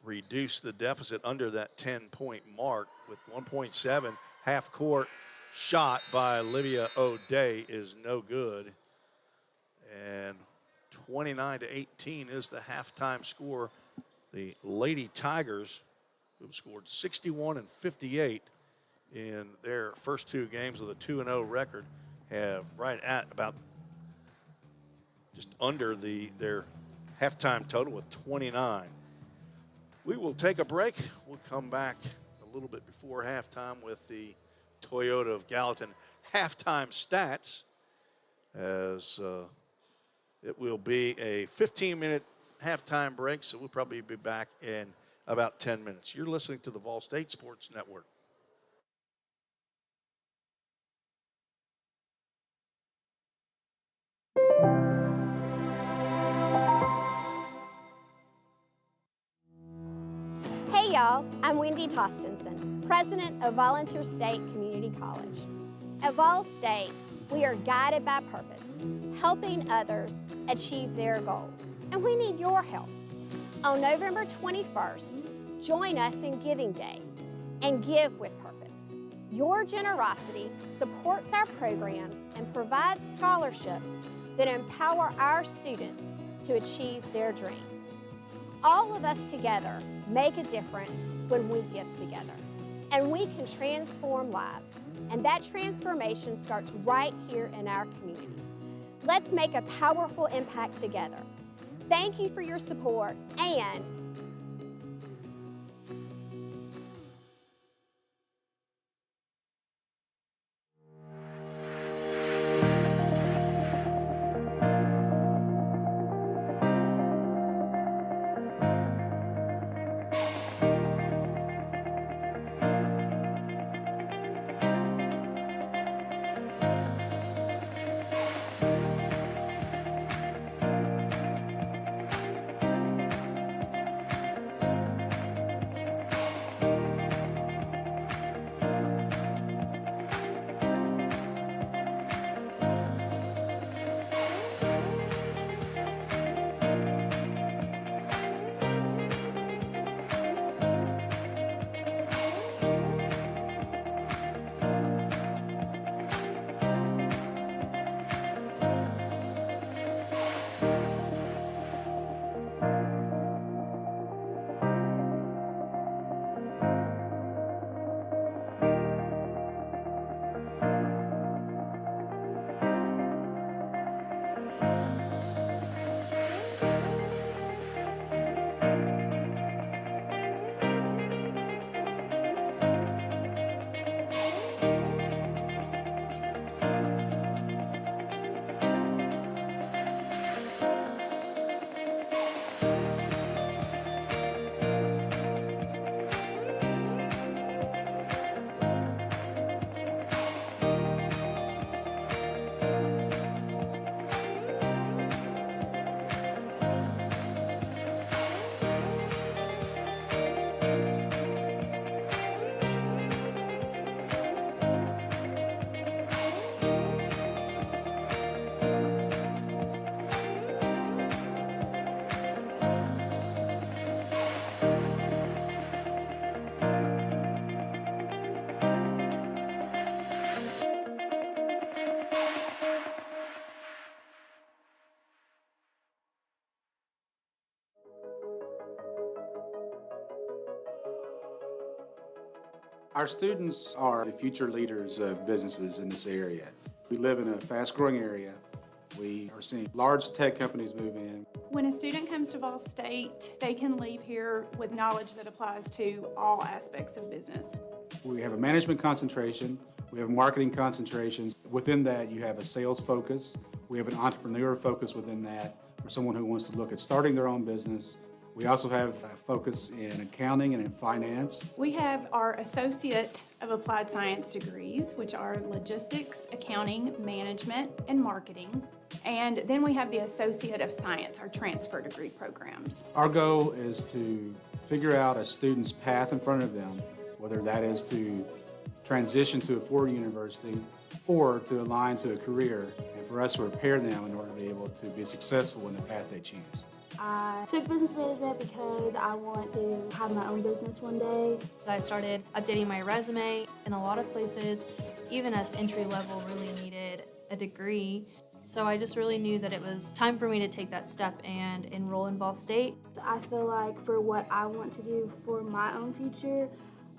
reduce the deficit under that 10-point mark with 1.7. Half-court shot by Olivia O'Day is no good. And 29-18 is the halftime score. The Lady Tigers, who scored 61 and 58 in their first two games with a 2-0 record, have right at about just under their halftime total with 29. We will take a break. We'll come back a little bit before halftime with the Toyota of Gallatin halftime stats, as it will be a 15-minute halftime break, so we'll probably be back in about 10 minutes. You're listening to the Volstate Sports Network. Hey y'all, I'm Wendy Tostinson, president of Volunteer State Community College. At Vol State, we are guided by purpose, helping others achieve their goals, and we need your help. On November 21st, join us in Giving Day and give with purpose. Your generosity supports our programs and provides scholarships that empower our students to achieve their dreams. All of us together make a difference when we give together, and we can transform lives, and that transformation starts right here in our community. Let's make a powerful impact together. Thank you for your support, and Our students are the future leaders of businesses in this area. We live in a fast-growing area. We are seeing large tech companies move in. When a student comes to Volstate, they can leave here with knowledge that applies to all aspects of business. We have a management concentration. We have marketing concentrations. Within that, you have a sales focus. We have an entrepreneur focus within that for someone who wants to look at starting their own business. We also have a focus in accounting and in finance. We have our Associate of Applied Science degrees, which are logistics, accounting, management, and marketing. And then we have the Associate of Science, our transfer degree programs. Our goal is to figure out a student's path in front of them, whether that is to transition to a four-year university or to align to a career, and for us to prepare them in order to be able to be successful in the path they choose. I took business management because I want to have my own business one day. I started updating my resume in a lot of places, even as entry level really needed a degree. So I just really knew that it was time for me to take that step and enroll in Volstate. I feel like for what I want to do for my own future,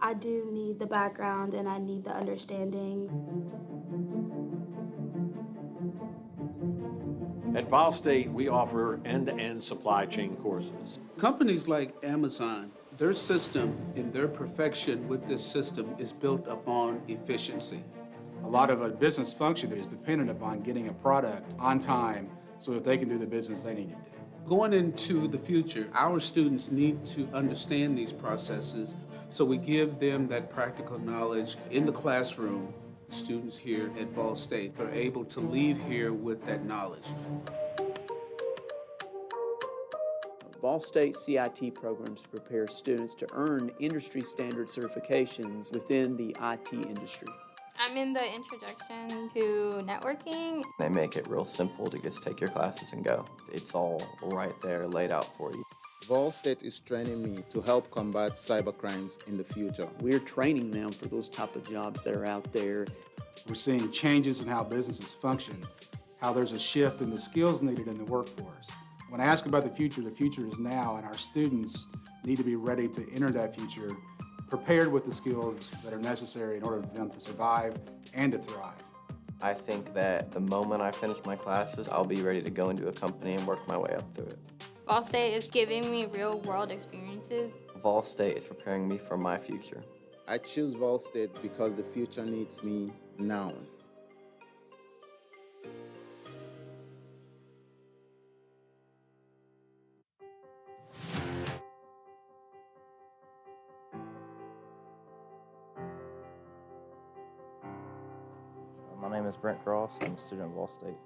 I do need the background and I need the understanding. At Volstate, we offer end-to-end supply chain courses. Companies like Amazon, their system and their perfection with this system is built upon efficiency. A lot of a business function is dependent upon getting a product on time so that they can do the business they need to do. Going into the future, our students need to understand these processes, so we give them that practical knowledge in the classroom. Students here at Volstate are able to leave here with that knowledge. Volstate CIT programs prepare students to earn industry standard certifications within the IT industry. I'm in the introduction to networking. They make it real simple to just take your classes and go. It's all right there laid out for you. Volstate is training me to help combat cybercrimes in the future. We're training them for those type of jobs that are out there. We're seeing changes in how businesses function, how there's a shift in the skills needed in the workforce. When I ask about the future is now, and our students need to be ready to enter that future, prepared with the skills that are necessary in order for them to survive and to thrive. I think that the moment I finish my classes, I'll be ready to go into a company and work my way up through it. Volstate is giving me real-world experiences. Volstate is preparing me for my future. I choose Volstate because the future needs me now. My name is Brent Cross. I'm a student at Volstate.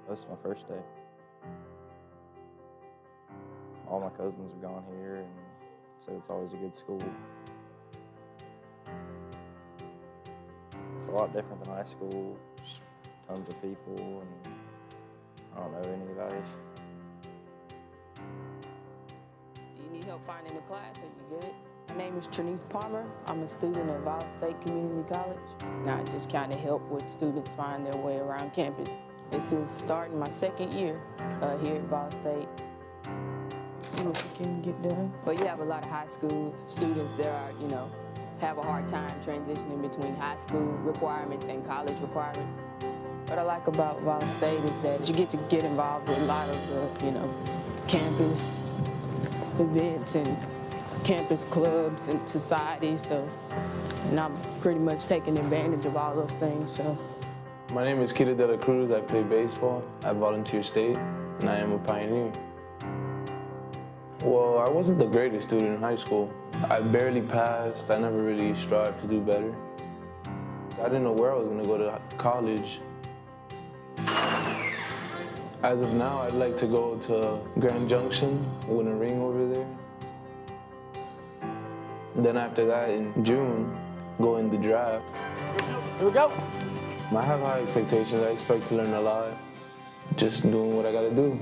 This is my first day. All my cousins have gone here and said it's always a good school. It's a lot different than high school. Just tons of people and I don't know anybody. Do you need help finding a class? Are you good? My name is Trinice Palmer. I'm a student at Volstate Community College. And I just kind of help with students find their way around campus. This is starting my second year here at Volstate. See what we can get done. But you have a lot of high school students that are, have a hard time transitioning between high school requirements and college requirements. What I like about Volstate is that you get to get involved with a lot of the, campus events and campus clubs and societies, and I'm pretty much taking advantage of all those things. So, my name is Kita De La Cruz. I play baseball at Volunteer State, and I am a pioneer. Well, I wasn't the greatest student in high school. I barely passed. I never really strived to do better. I didn't know where I was going to go to college. As of now, I'd like to go to Grand Junction, win a ring over there. Then after that, in June, go in the draft. Here we go. I have high expectations. I expect to learn a lot. Just doing what I gotta do.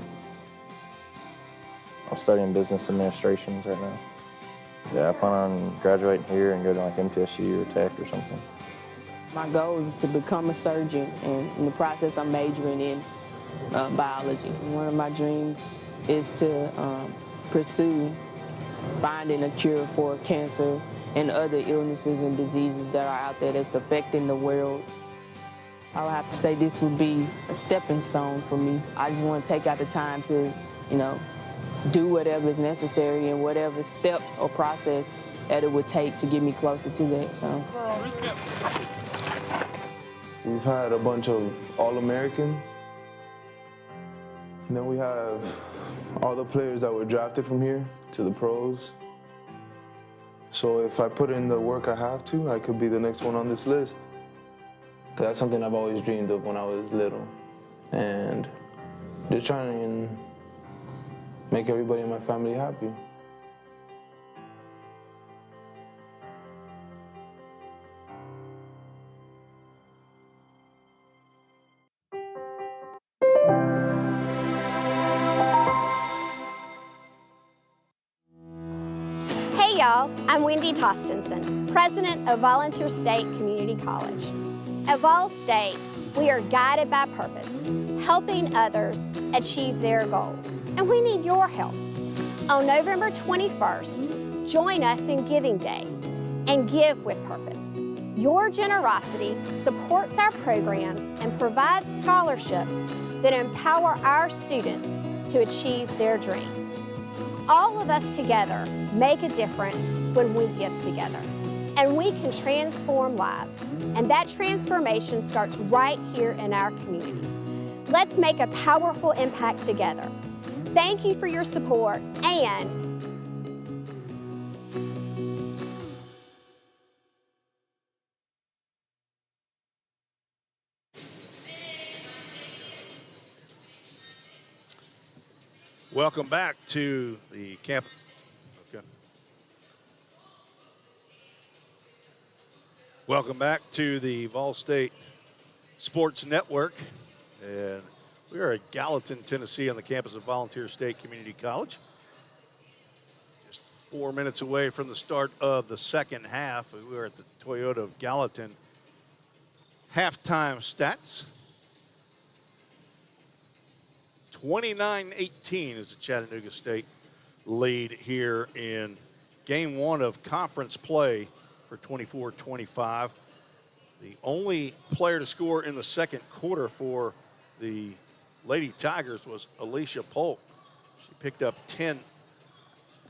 I'm studying business administration right now. Yeah, I plan on graduating here and go to like MTSU or Tech or something. My goal is to become a surgeon, and in the process I'm majoring in biology. One of my dreams is to pursue finding a cure for cancer and other illnesses and diseases that are out there that's affecting the world. I would have to say this would be a stepping stone for me. I just want to take out the time to, do whatever is necessary and whatever steps or process that it would take to get me closer to that. So. We've had a bunch of All-Americans. And then we have all the players that were drafted from here to the pros. So if I put in the work I have to, I could be the next one on this list. 'Cause that's something I've always dreamed of when I was little. And just trying to make everybody in my family happy. Hey y'all, I'm Wendy Tostenson, President of Volunteer State Community College. At Vol State, we are guided by purpose, helping others achieve their goals, and we need your help. On November 21st, join us in Giving Day and give with purpose. Your generosity supports our programs and provides scholarships that empower our students to achieve their dreams. All of us together make a difference when we give together. And we can transform lives. And that transformation starts right here in our community. Let's make a powerful impact together. Thank you for your support and Welcome back to the campus. Okay. Welcome back to the Volstate Sports Network. And we are at Gallatin, Tennessee on the campus of Volunteer State Community College. Just 4 minutes away from the start of the second half. We are at the Toyota of Gallatin halftime stats. 29-18 is the Chattanooga State lead here in game one of conference play for 24-25. The only player to score in the second quarter for the Lady Tigers was Alicia Polk. She picked up 10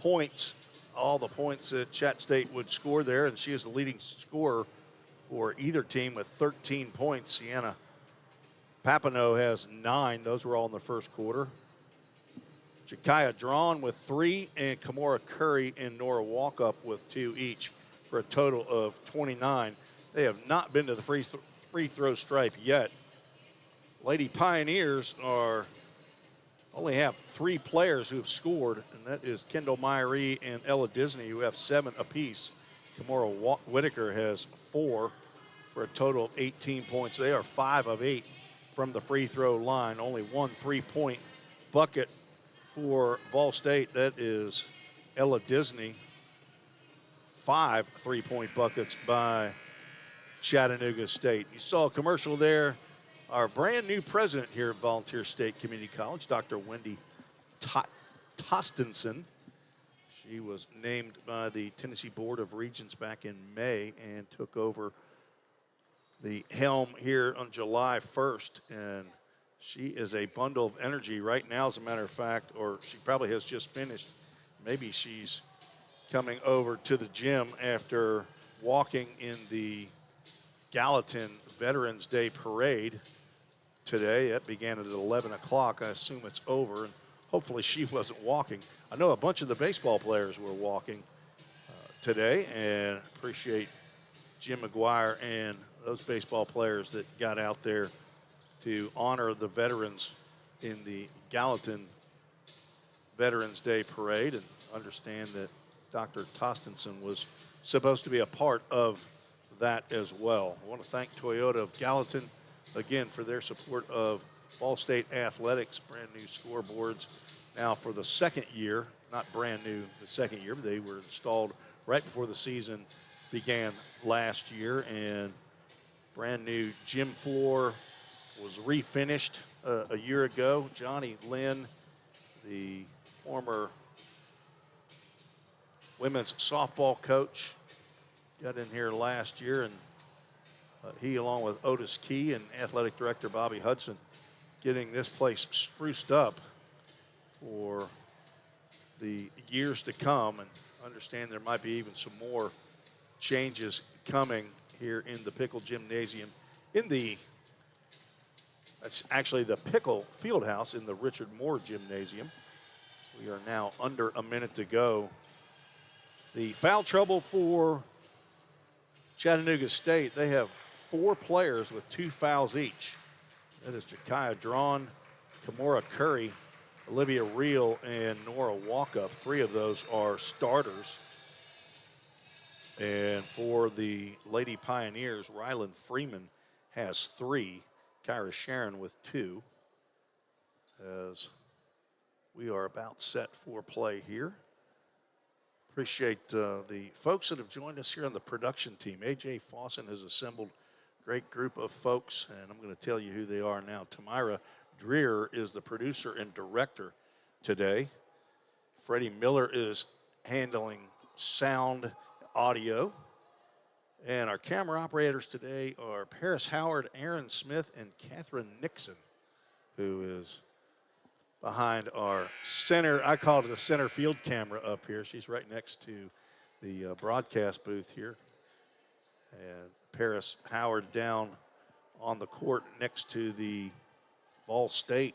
points, all the points that Chat State would score there, and she is the leading scorer for either team with 13 points. Sienna Papineau has 9. Those were all in the first quarter. Jakaya Drawn with 3, and Kamora Curry and Nora Walkup with 2 each for a total of 29. They have not been to the free throw stripe yet. Lady Pioneers only have 3 players who have scored, and that is Kendall Myrie and Ella Disney, who have 7 apiece. Kamora Whitaker has 4 for a total of 18 points. They are 5 of 8 from the free throw line. Only 1 3-point bucket for Vol State. That is Ella Disney. 5 3-point buckets by Chattanooga State. You saw a commercial there. Our brand new president here at Volunteer State Community College, Dr. Wendy Tostenson. She was named by the Tennessee Board of Regents back in May and took over the helm here on July 1st, and she is a bundle of energy right now, as a matter of fact, or she probably has just finished. Maybe she's coming over to the gym after walking in the Gallatin Veterans Day Parade today. That began at 11 o'clock. I assume it's over, and hopefully she wasn't walking. I know a bunch of the baseball players were walking today, and appreciate Jim McGuire and those baseball players that got out there to honor the veterans in the Gallatin Veterans Day Parade, and understand that Dr. Tostenson was supposed to be a part of that as well. I want to thank Toyota of Gallatin again for their support of Vol State Athletics, brand new scoreboards now for the second year, not brand new the second year, but they were installed right before the season began last year, and brand new gym floor was refinished a year ago. Johnny Lynn, the former women's softball coach, got in here last year and He, along with Otis Key and athletic director Bobby Hudson, getting this place spruced up for the years to come, and understand there might be even some more changes coming here in the Pickle Gymnasium. That's actually the Pickle Fieldhouse in the Richard Moore Gymnasium. So we are now under a minute to go. The foul trouble for Chattanooga State, they have 4 players with 2 fouls each. That is Jakaya Drawn, Kimora Curry, Olivia Reel, and Nora Walkup. 3 of those are starters. And for the Lady Pioneers, Rylan Freeman has 3. Kyra Sharon with 2. As we are about set for play here. Appreciate the folks that have joined us here on the production team. A.J. Fawson has assembled a great group of folks, and I'm going to tell you who they are now. Tamira Dreer is the producer and director today. Freddie Miller is handling sound, audio. And our camera operators today are Paris Howard, Aaron Smith, and Catherine Nixon, who is behind our center. I call it the center field camera up here. She's right next to the broadcast booth here. And Paris Howard down on the court next to the Volstate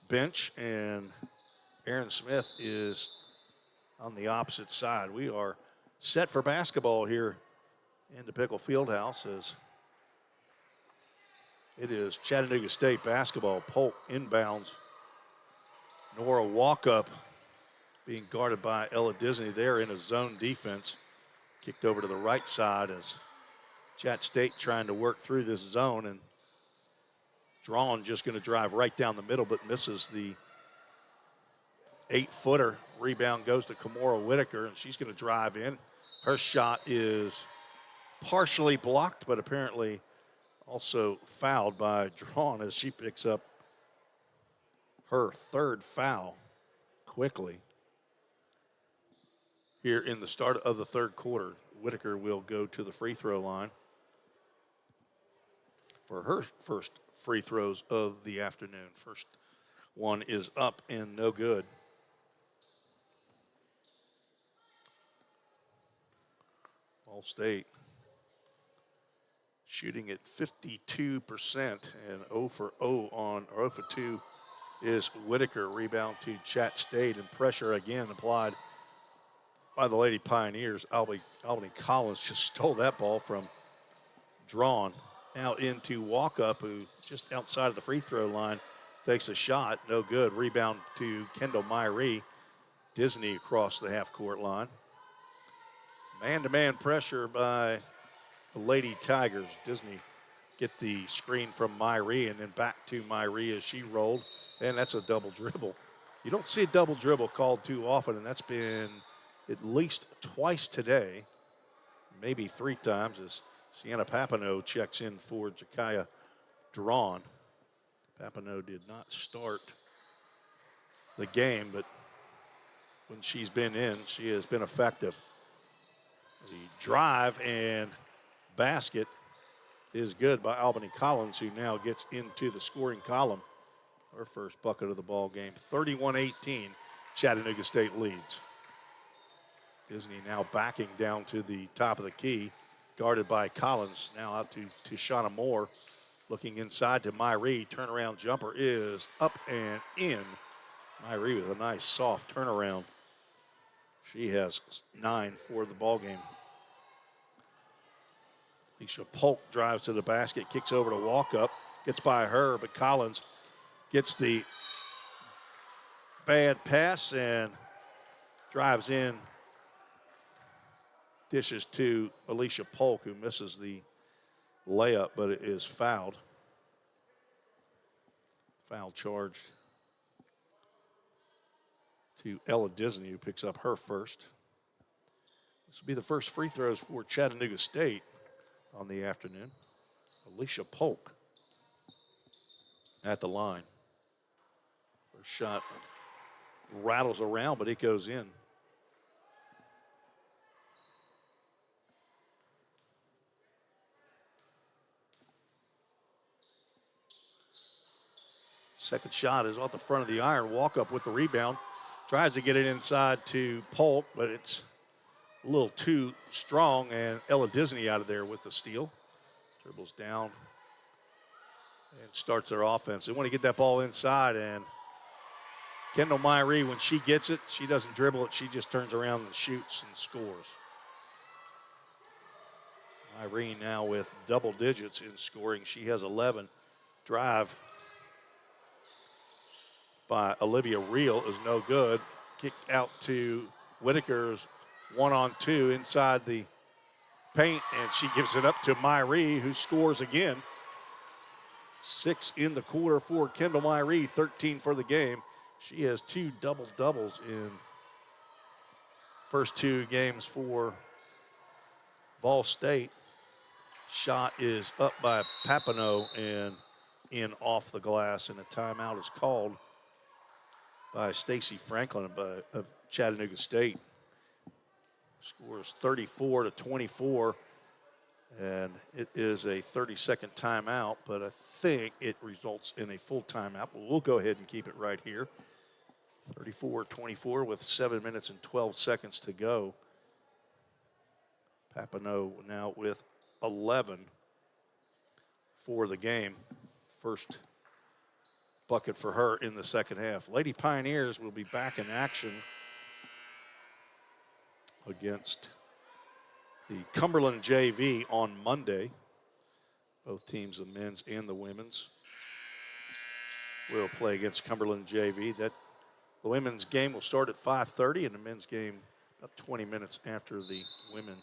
bench. And Aaron Smith is on the opposite side. We are set for basketball here in the Pickle Fieldhouse as it is Chattanooga State basketball. Polk inbounds. Nora Walkup being guarded by Ella Disney there in a zone defense. Kicked over to the right side as Chat State trying to work through this zone, and Drawn just going to drive right down the middle but misses the 8-footer. Rebound goes to Kimora Whitaker, and she's going to drive in. Her shot is partially blocked, but apparently also fouled by Drawn as she picks up her 3rd foul quickly. Here in the start of the 3rd quarter, Whitaker will go to the free throw line for her first free throws of the afternoon. First one is up and no good. Volstate shooting at 52% and 0 for 2 is Whitaker. Rebound to Chat State, and pressure again applied by the Lady Pioneers. Albany Collins just stole that ball from Drawn. Now into Walkup, who just outside of the free throw line takes a shot. No good. Rebound to Kendall Myrie. Disney across the half-court line. Man-to-man pressure by the Lady Tigers. Disney get the screen from Myrie and then back to Myrie as she rolled. And that's a double dribble. You don't see a double dribble called too often, and that's been at least twice today, maybe 3 times, as Sienna Papineau checks in for Jakaya Drawn. Papineau did not start the game, but when she's been in, she has been effective. The drive and basket is good by Albany Collins, who now gets into the scoring column. Her first bucket of the ball game. 31-18, Chattanooga State leads. Disney now backing down to the top of the key, guarded by Collins. Now out to Shauna Moore, looking inside to Myrie. Turnaround jumper is up and in. Myrie with a nice soft turnaround. She has 9 for the ball game. Alicia Polk drives to the basket, kicks over to Walkup, gets by her, but Collins gets the bad pass and drives in. Dishes to Alicia Polk, who misses the layup, but it is fouled. Foul charge to Ella Disney, who picks up her first. This will be the first free throws for Chattanooga State on the afternoon. Alicia Polk at the line. Her shot rattles around, but it goes in. Second shot is off the front of the iron. Walk up with the rebound. Tries to get it inside to Polk, but it's a little too strong, and Ella Disney out of there with the steal. Dribbles down and starts their offense. They want to get that ball inside, and Kendall Myrie, when she gets it, she doesn't dribble it. She just turns around and shoots and scores. Myrie now with double digits in scoring. She has 11. Drive by Olivia Reel is no good. Kick out to Whitaker's 1-on-2 inside the paint, and she gives it up to Myrie, who scores again. 6 in the quarter for Kendall Myrie, 13 for the game. She has 2 double-doubles in first 2 games for Vol State. Shot is up by Papineau and in off the glass, and a timeout is called by Stacy Franklin of Chattanooga State. Scores 34-24, and it is a 30-second timeout, but I think it results in a full timeout. But we'll go ahead and keep it right here. 34-24 with 7 minutes and 12 seconds to go. Papineau now with 11 for the game. First bucket for her in the second half. Lady Pioneers will be back in action against the Cumberland JV on Monday. Both teams, the men's and the women's, will play against Cumberland JV. The women's game will start at 5:30, and the men's game about 20 minutes after the women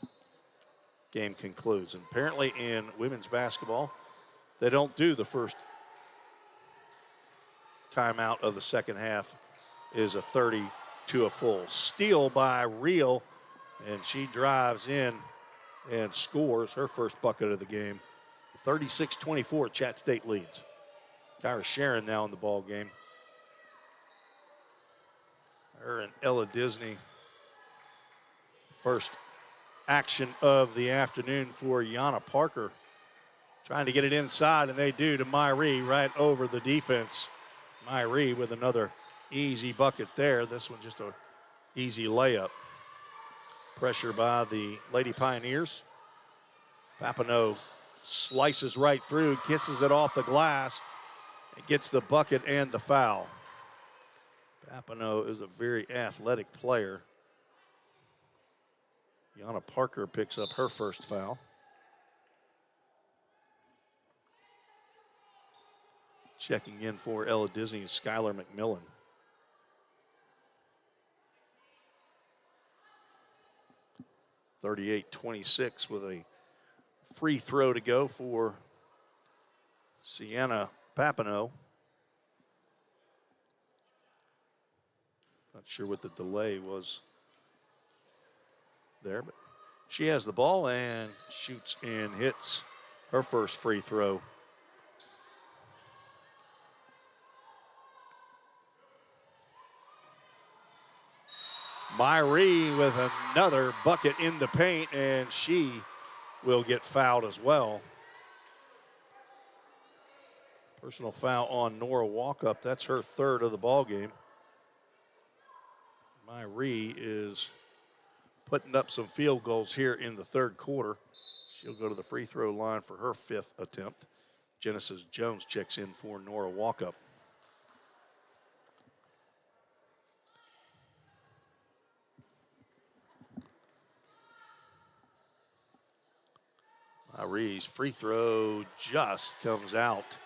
game concludes. And apparently in women's basketball, they don't do the first timeout of the second half is a 30 to a full. Steal by Reel, and she drives in and scores her first bucket of the game. 36-24, Chat State leads. Kyra Sharon now in the ball game. Her and Ella Disney. First action of the afternoon for Yana Parker. Trying to get it inside, and they do to Myrie right over the defense. Myrie with another easy bucket there. This one just a easy layup. Pressure by the Lady Pioneers. Papineau slices right through, kisses it off the glass, and gets the bucket and the foul. Papineau is a very athletic player. Yana Parker picks up her first foul. Checking in for Ella Disney is Skylar McMillan. (38-26) with a free throw to go for Sienna Papineau. Not sure what the delay was there, but she has the ball and shoots and hits her first free throw. Myrie with another bucket in the paint, and she will get fouled as well. Personal foul on Nora Walkup. That's her third of the ball game. Myrie is putting up some field goals here in the third quarter. She'll go to the free throw line for her fifth attempt. Genesis Jones checks in for Nora Walkup. Myrie's free throw just comes out.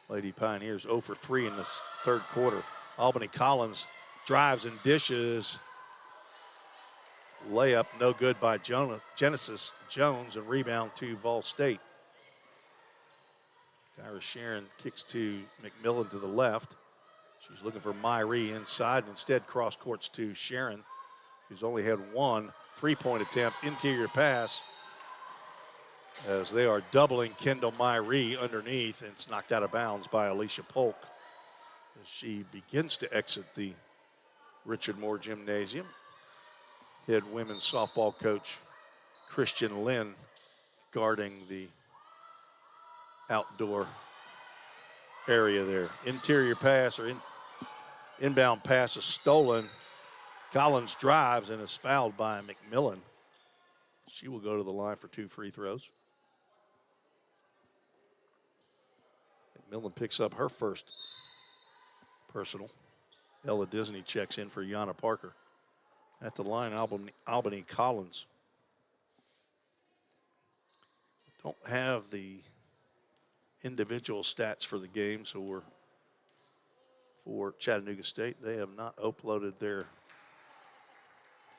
Lady Pioneers 0 for 3 in this third quarter. Albany Collins drives and dishes. Layup no good by Genesis Jones, and rebound to Vol State. Kyra Sharon kicks to McMillan to the left. She's looking for Myrie inside, and instead cross courts to Sharon, who's only had one three-point attempt, interior pass, as they are doubling Kendall Myrie underneath, and it's knocked out of bounds by Alicia Polk as she begins to exit the Richard Moore Gymnasium. Head women's softball coach Christian Lynn guarding the outdoor area there. Interior pass or inbound pass is stolen. Collins drives and is fouled by McMillan. She will go to the line for 2 free throws. McMillan picks up her first personal. Ella Disney checks in for Yana Parker. At the line, Albany Collins. Don't have the individual stats for the game, so for Chattanooga State, they have not uploaded their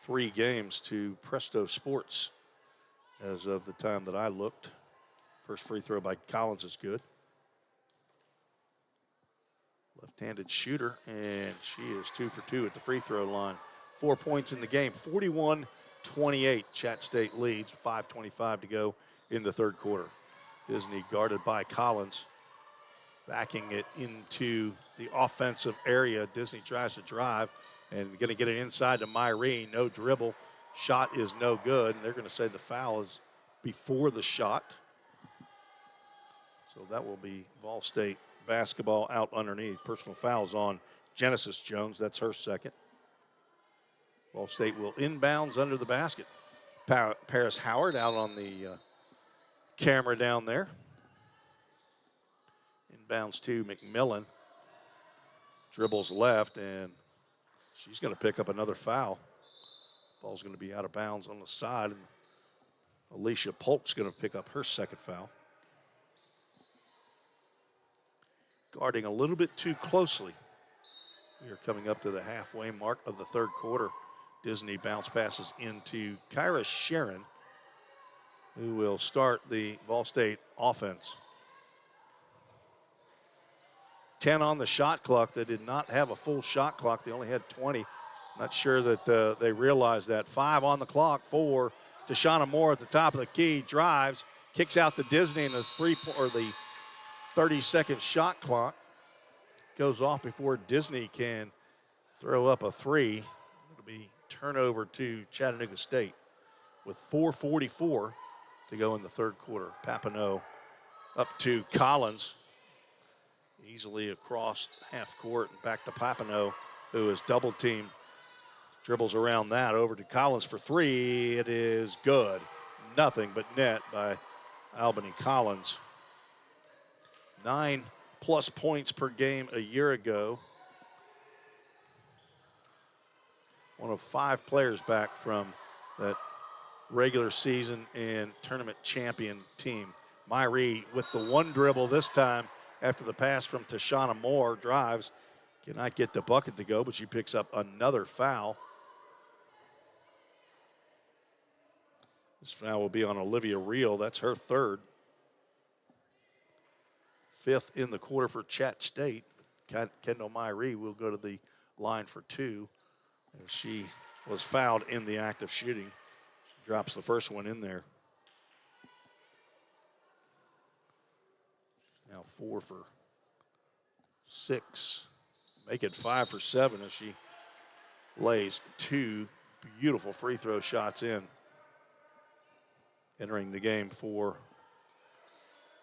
3 games to Presto Sports as of the time that I looked. First free throw by Collins is good. Left-handed shooter, and she is 2 for 2 at the free throw line. 4 points in the game, 41-28. Chat State leads, 5:25 to go in the third quarter. Disney guarded by Collins, backing it into the offensive area. Disney tries to drive and going to get it inside to Myrene. No dribble. Shot is no good, and they're going to say the foul is before the shot. So that will be Volstate basketball out underneath. Personal fouls on Genesis Jones. That's her second. Volstate will inbounds under the basket. Paris Howard out on the camera down there. Inbounds to McMillan. Dribbles left, and she's going to pick up another foul. Ball's going to be out of bounds on the side, and Alicia Polk's going to pick up her second foul. Guarding a little bit too closely. We are coming up to the halfway mark of the third quarter. Disney bounce passes into Kyra Sharon, who will start the Vol State offense. 10 on the shot clock. They did not have a full shot clock. They only had 20. Not sure that they realized that. 5 on the clock for Tashana Moore at the top of the key. Drives, kicks out to Disney, and the 30-second shot clock goes off before Disney can throw up a 3. It'll be turnover to Chattanooga State with 4:44 to go in the third quarter. Papineau up to Collins. Easily across half court and back to Papineau, who is double teamed. Dribbles around that over to Collins for 3. It is good. Nothing but net by Albany Collins. 9+ points per game a year ago. One of 5 players back from that regular season and tournament champion team. Myree with the 1 dribble this time after the pass from Tashana Moore. Drives, cannot get the bucket to go, but she picks up another foul. This foul will be on Olivia Reel. That's her third. 5th in the quarter for Chat State. Kendall Myree will go to the line for 2. And she was fouled in the act of shooting. She drops the first one in there. Now 4 for 6. Make it 5 for 7 as she lays 2 beautiful free throw shots in. Entering the game for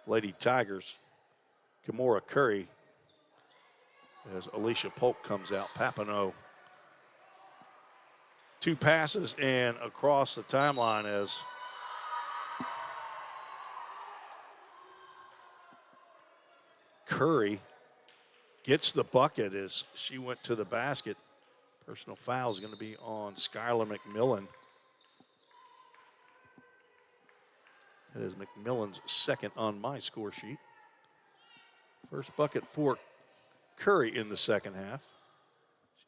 Lady Tigers, Kimora Curry, as Alicia Polk comes out. Papineau. 2 passes and across the timeline as Curry gets the bucket as she went to the basket. Personal foul is going to be on Skylar McMillan. That is McMillan's second on my score sheet. First bucket for Curry in the second half.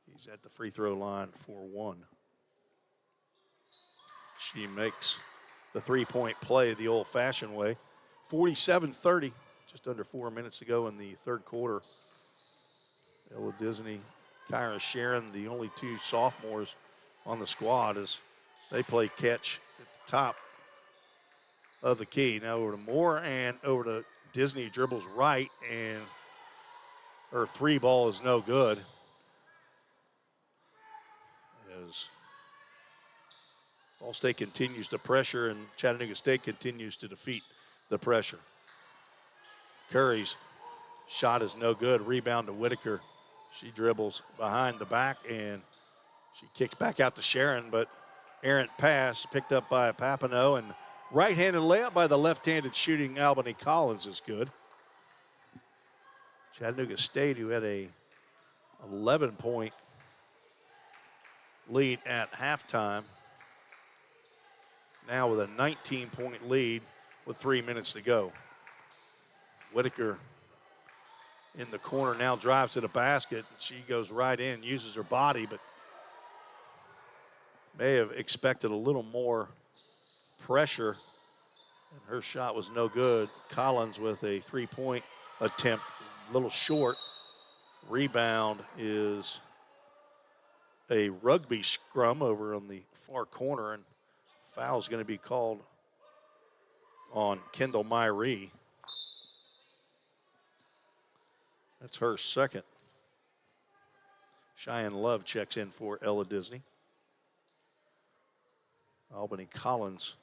She's at the free throw line for 1. She makes the 3-point play the old-fashioned way. 47-30, just under 4 minutes to go in the third quarter. Ella Disney, Kyra Sharon, the only 2 sophomores on the squad as they play catch at the top of the key. Now over to Moore and over to Disney. Dribbles right, and her 3 ball is no good. As Ball State continues to pressure and Chattanooga State continues to defeat the pressure. Curry's shot is no good. Rebound to Whitaker. She dribbles behind the back, and she kicks back out to Sharon, but errant pass picked up by Papineau, and right-handed layup by the left-handed shooting Albany Collins is good. Chattanooga State, who had a 11-point lead at halftime, now with a 19-point lead with 3 minutes to go. Whitaker in the corner now drives to the basket. She goes right in, uses her body, but may have expected a little more pressure, and her shot was no good. Collins with a three-point attempt, a little short. Rebound is a rugby scrum over on the far corner, and foul is going to be called on Kendall Myree. That's her second. Cheyenne Love checks in for Ella Disney. Albany Collins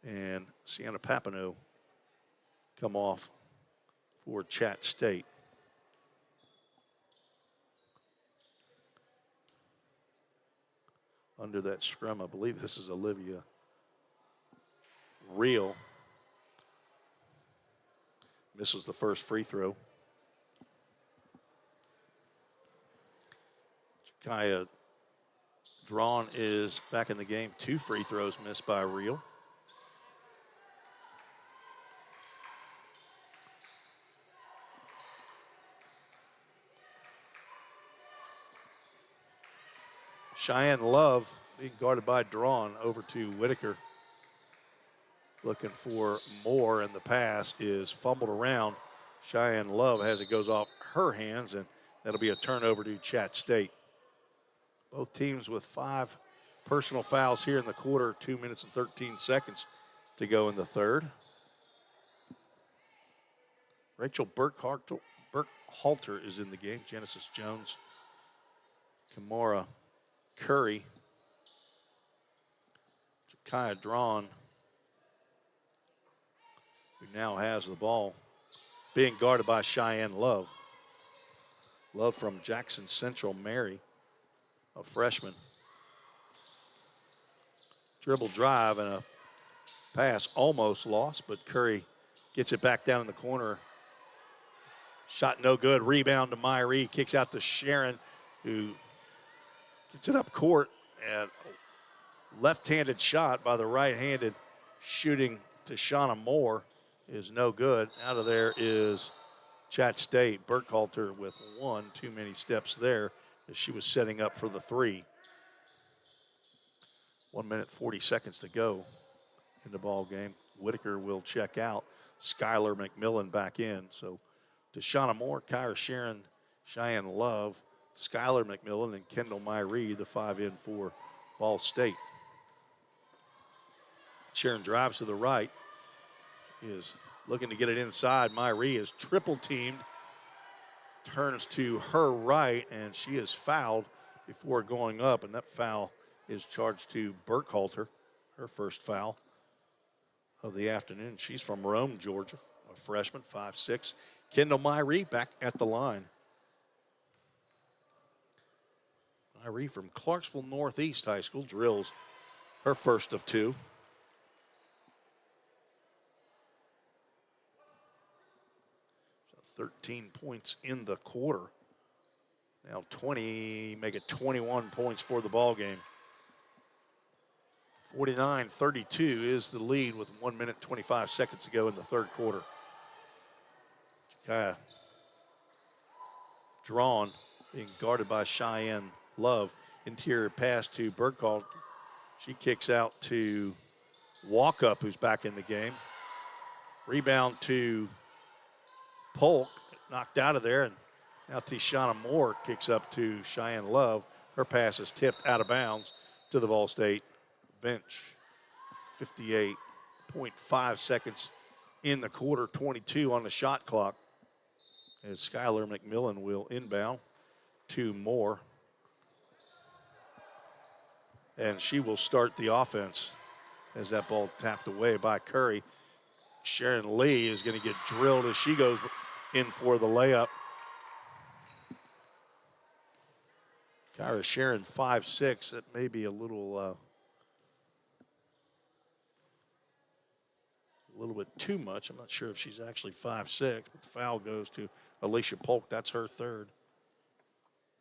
and Sienna Papineau come off for Chat State. Under that scrum, I believe this is Olivia Reel. Misses the first free throw. Jakaya Drawn is back in the game. 2 free throws missed by Reel. Cheyenne Love being guarded by Drawn over to Whitaker. Looking for more, and the pass is fumbled around. Cheyenne Love has it, goes off her hands, and that'll be a turnover to Chat State. Both teams with 5 personal fouls here in the quarter, 2 minutes and 13 seconds to go in the third. Rachel Burkhalter is in the game. Genesis Jones, Kimora Curry, Jakaya Drawn, who now has the ball, being guarded by Cheyenne Love. Love from Jackson Central Mary, a freshman. Dribble drive and a pass almost lost, but Curry gets it back down in the corner. Shot no good. Rebound to Myree. Kicks out to Sharon, who gets it up court. And left-handed shot by the right-handed shooting to Shauna Moore is no good. Out of there is Chat State. Burkhalter with 1, too many steps there as she was setting up for the 3. 1 minute, 40 seconds to go in the ball game. Whitaker will check out. Skylar McMillan back in. So to Shauna Moore, Kyra Sharon, Cheyenne Love, Skylar McMillan, and Kendall Myree, the 5 in for Ball State. Sharon drives to the right. Is looking to get it inside. Myree is triple teamed. Turns to her right, and she is fouled before going up, and that foul is charged to Burkhalter, her first foul of the afternoon. She's from Rome, Georgia, a freshman, 5'6". Kendall Myree back at the line. Myree from Clarksville Northeast High School drills her first of 2. 13 points in the quarter. Now 20, make it 21 points for the ball game. 49-32 is the lead with 1 minute, 25 seconds to go in the third quarter. Jakaya Drawn being guarded by Cheyenne Love. Interior pass to Burkhalter. She kicks out to Walkup, who's back in the game. Rebound to Polk, knocked out of there, and now Tishana Moore kicks up to Cheyenne Love. Her pass is tipped out of bounds to the Volstate bench. 58.5 seconds in the quarter, 22 on the shot clock, as Skylar McMillan will inbound to Moore. And she will start the offense as that ball tapped away by Curry. Sharon Lee is going to get drilled as she goes in for the layup. Kyra Sharon, 5'6". That may be a little bit too much. I'm not sure if she's actually 5'6", but the foul goes to Alicia Polk. That's her third.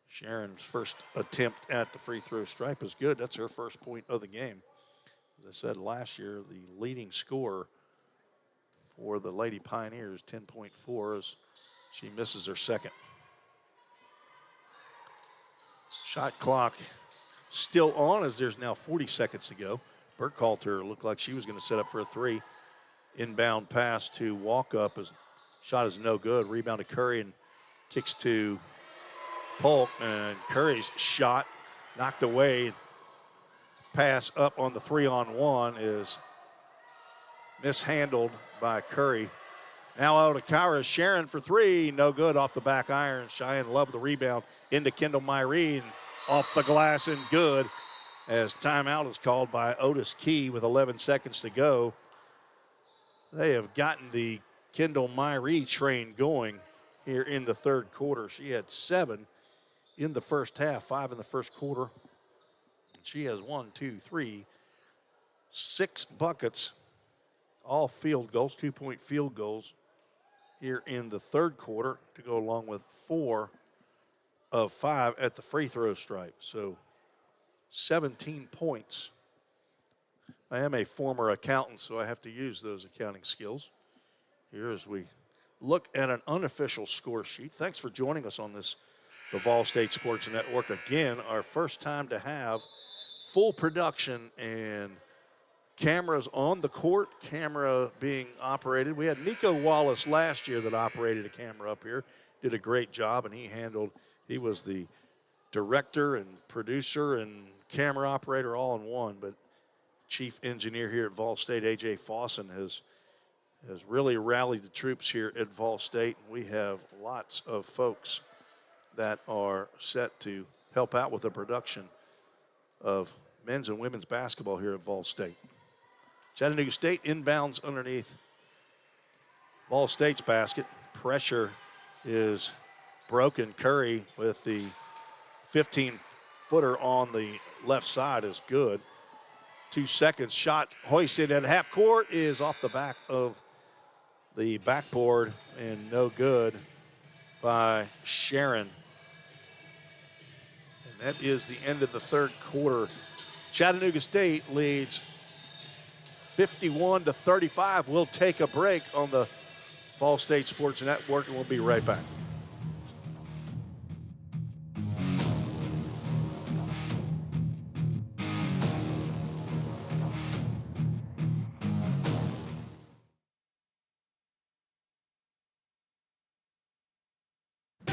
Sharon's first attempt at the free throw stripe is good. That's her first point of the game. As I said last year, the leading scorer for the Lady Pioneers, 10.4, as she misses her second. Shot clock still on as there's now 40 seconds to go. Burkhalter looked like she was going to set up for a three. Inbound pass to Walkup. As shot is no good. Rebound to Curry and kicks to Polk. And Curry's shot knocked away. Pass up on the 3-on-1 is mishandled by Curry. Now out to Kyra Sharon for three. No good off the back iron. Cheyenne Love with the rebound into Kendall Myree and off the glass and good as timeout is called by Otis Key with 11 seconds to go. They have gotten the Kendall Myree train going here in the third quarter. She had 7 in the first half, 5 in the first quarter. She has 6 buckets, all field goals, 2-point field goals here in the third quarter to go along with 4 of 5 at the free throw stripe. So 17 points. I am a former accountant, so I have to use those accounting skills here as we look at an unofficial score sheet. Thanks for joining us on this, the Volstate Sports Network. Again, our first time to have full production and cameras on the court, camera being operated. We had Nico Wallace last year that operated a camera up here, did a great job, and he was the director and producer and camera operator all in one, but chief engineer here at Vol State, A.J. Fawson, has really rallied the troops here at Vol State. We have lots of folks that are set to help out with the production of men's and women's basketball here at Vol State. Chattanooga State inbounds underneath Vol State's basket. Pressure is broken. Curry with the 15-footer on the left side is good. 2 seconds, shot hoisted at half court is off the back of the backboard and no good by Sharon. And that is the end of the third quarter. Chattanooga State leads 51-35. We'll take a break on the Vol State Sports Network, and we'll be right back.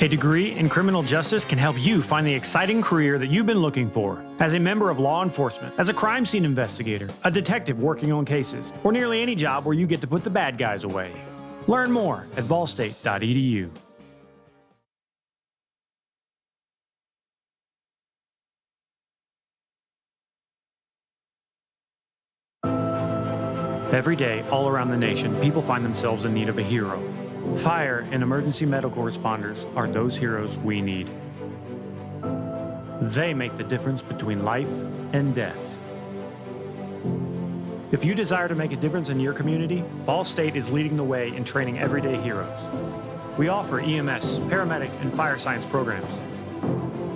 A degree in criminal justice can help you find the exciting career that you've been looking for. As a member of law enforcement, as a crime scene investigator, a detective working on cases, or nearly any job where you get to put the bad guys away. Learn more at volstate.edu. Every day, all around the nation, people find themselves in need of a hero. Fire and emergency medical responders are those heroes we need. They make the difference between life and death. If you desire to make a difference in your community, Vol State is leading the way in training everyday heroes. We offer EMS, paramedic, and fire science programs.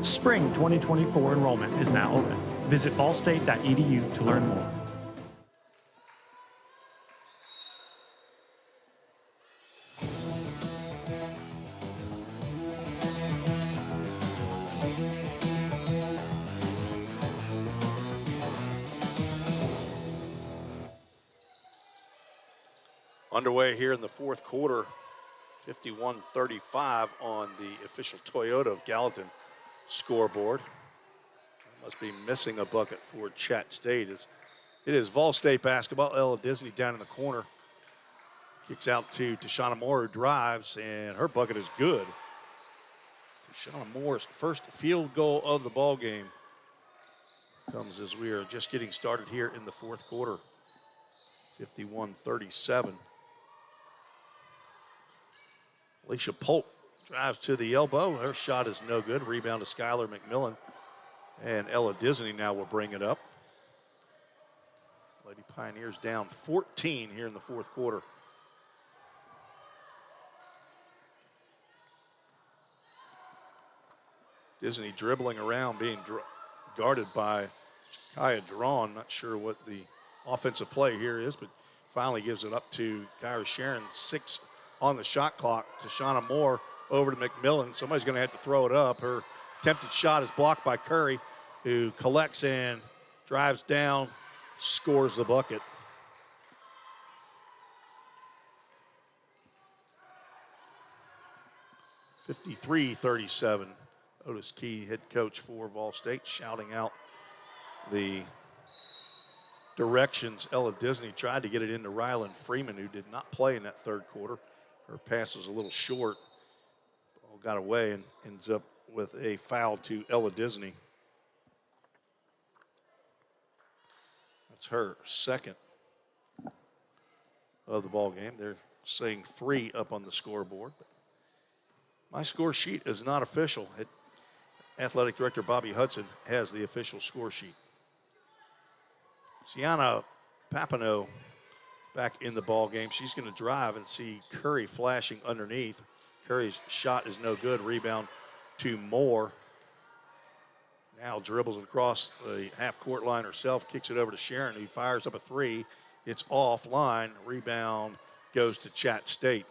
Spring 2024 enrollment is now open. Visit volstate.edu to learn more. Underway here in the fourth quarter, 51-35 on the official Toyota of Gallatin scoreboard. Must be missing a bucket for Chat State. It is Vol State basketball. Ella Disney down in the corner. Kicks out to Tashana Moore, who drives, and her bucket is good. Tashana Moore's first field goal of the ball game comes as we are just getting started here in the fourth quarter. 51-37. Alicia Polk drives to the elbow. Her shot is no good. Rebound to Skylar McMillan. And Ella Disney now will bring it up. Lady Pioneers down 14 here in the fourth quarter. Disney dribbling around, being guarded by Kaya Drawn. Not sure what the offensive play here is, but finally gives it up to Kyra Sharon. 6 on the shot clock. Tashana Moore over to McMillan. Somebody's going to have to throw it up. Her attempted shot is blocked by Curry, who collects and drives down, scores the bucket. (53-37). Otis Key, head coach for Volstate, shouting out the directions. Ella Disney tried to get it into Rylan Freeman, who did not play in that third quarter. Her pass was a little short. Ball got away and ends up with a foul to Ella Disney. That's her second of the ball game. They're saying 3 up on the scoreboard. But my score sheet is not official. Athletic Director Bobby Hudson has the official score sheet. Sienna Papineau back in the ball game. She's going to drive and see Curry flashing underneath. Curry's shot is no good. Rebound to Moore. Now dribbles across the half-court line herself, kicks it over to Sharon, who fires up a 3. It's offline. Rebound goes to Chat State.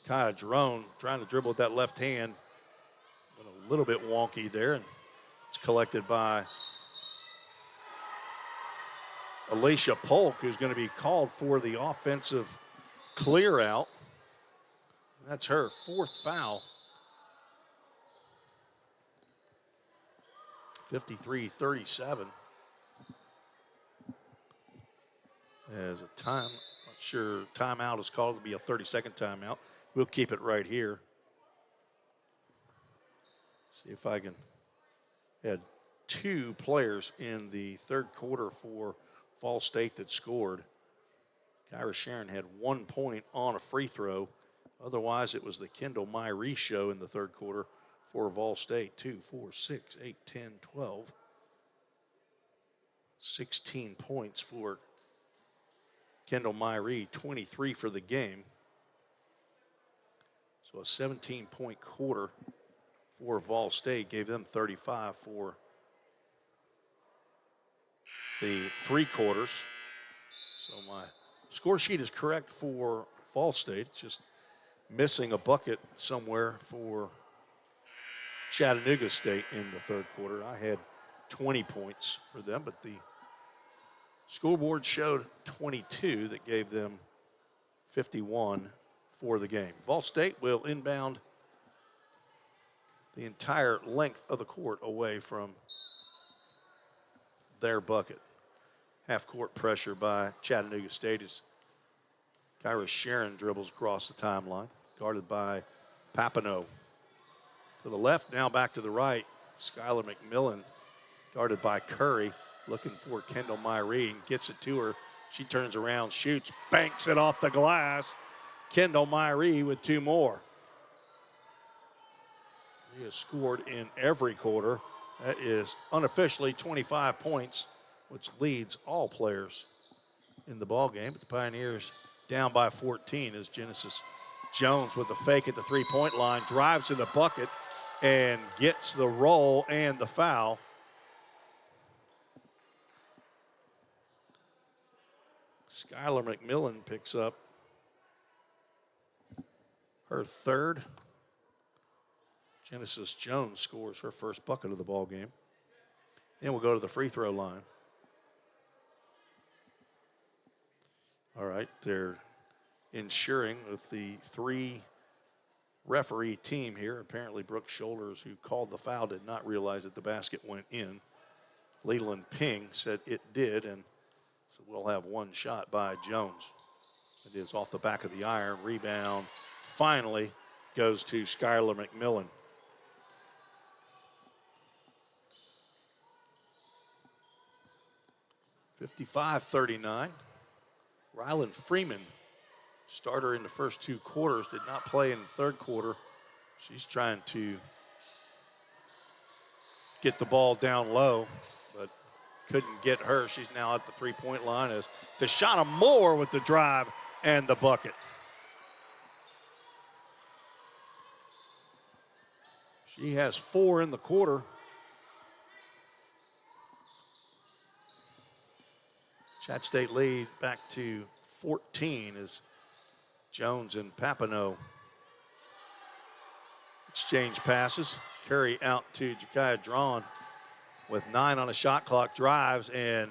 Kaya Drone trying to dribble with that left hand. But a little bit wonky there. And it's collected by Alicia Polk, who's going to be called for the offensive clear out. That's her 4th foul. 53-37. As a not sure timeout is called. It'll be a 30-second timeout. We'll keep it right here. See if I can add 2 players in the third quarter for Volstate that scored. Kyra Sharon had 1 point on a free throw. Otherwise, it was the Kendall Myrie show in the third quarter for Volstate. 2, 4, 6, 8, 10, 12. 16 points for Kendall Myrie, 23 for the game. So a 17-point quarter for Volstate gave them 35 for the 3 quarters. So my score sheet is correct for Volstate. It's just missing a bucket somewhere for Chattanooga State in the third quarter. I had 20 points for them, but the scoreboard showed 22 that gave them 51 for the game. Volstate will inbound the entire length of the court away from their bucket. Half-court pressure by Chattanooga State as Kyra Sharon dribbles across the timeline, guarded by Papineau. To the left, now back to the right. Skylar McMillan, guarded by Curry, looking for Kendall Myrie and gets it to her. She turns around, shoots, banks it off the glass. Kendall Myrie with 2 more. He has scored in every quarter. That is unofficially 25 points, which leads all players in the ball game. But the Pioneers down by 14 as Genesis Jones with the fake at the 3-point line, drives to the bucket and gets the roll and the foul. Skylar McMillan picks up her 3rd. Genesis Jones scores her first bucket of the ball game. Then we'll go to the free throw line. All right, they're ensuring with the 3 referee team here. Apparently Brooke Shoulders, who called the foul, did not realize that the basket went in. Leland Ping said it did, and so we'll have 1 shot by Jones. It is off the back of the iron. Rebound finally goes to Skylar McMillan. (55-39). Rylan Freeman Starter in the first 2 quarters, did not play in the third quarter. She's trying to get the ball down low, but couldn't get her. She's now at the three-point line as Tashana Moore with the drive and the bucket. She has 4 in the quarter. Chat State lead back to 14 as Jones and Papineau exchange passes. Curry out to Jakaya Drawn with 9 on the shot clock, drives, and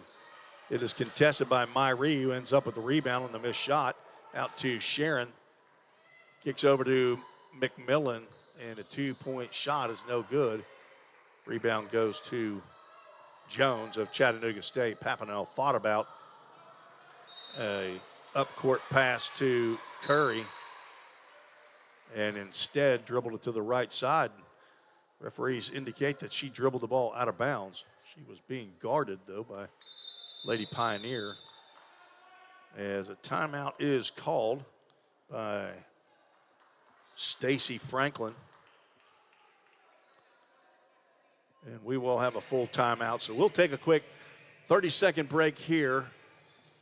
it is contested by Myrie, who ends up with the rebound on the missed shot. Out to Sharon. Kicks over to McMillan, and a 2-point shot is no good. Rebound goes to Jones of Chattanooga State. Papineau thought about a up-court pass to Curry and instead dribbled it to the right side. Referees indicate that she dribbled the ball out of bounds. She was being guarded, though, by Lady Pioneer, as a timeout is called by Stacy Franklin. And we will have a full timeout. So we'll take a quick 30-second break here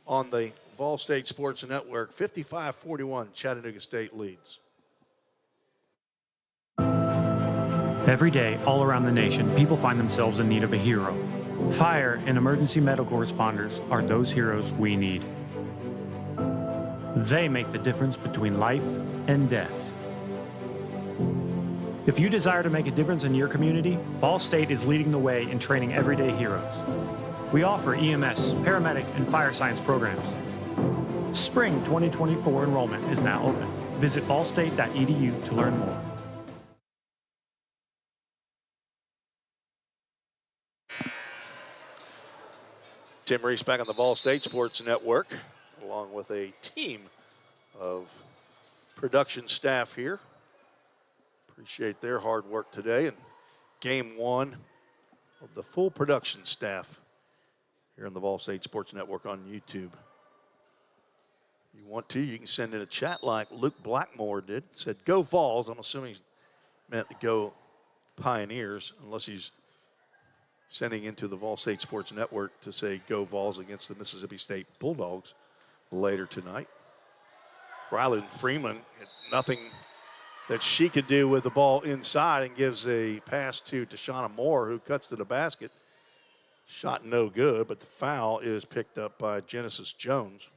on the Volstate Sports Network. 55-41, Chattanooga State leads. Every day, all around the nation, people find themselves in need of a hero. Fire and emergency medical responders are those heroes we need. They make the difference between life and death. If you desire to make a difference in your community, Volstate is leading the way in training everyday heroes. We offer EMS, paramedic, and fire science programs. Spring 2024 enrollment is now open. Visit volstate.edu to learn more. Tim Reese back on the Volstate Sports Network, along with a team of production staff here. Appreciate their hard work today. And game 1 of the full production staff here on the Volstate Sports Network on YouTube. If you want to, you can send in a chat like Luke Blackmore did. Said, go Vols. I'm assuming he meant to go Pioneers, unless he's sending into the Volstate Sports Network to say go Vols against the Mississippi State Bulldogs later tonight. Rylan Freeman had nothing that she could do with the ball inside and gives a pass to Tashana Moore, who cuts to the basket. Shot no good, but the foul is picked up by Genesis Jones.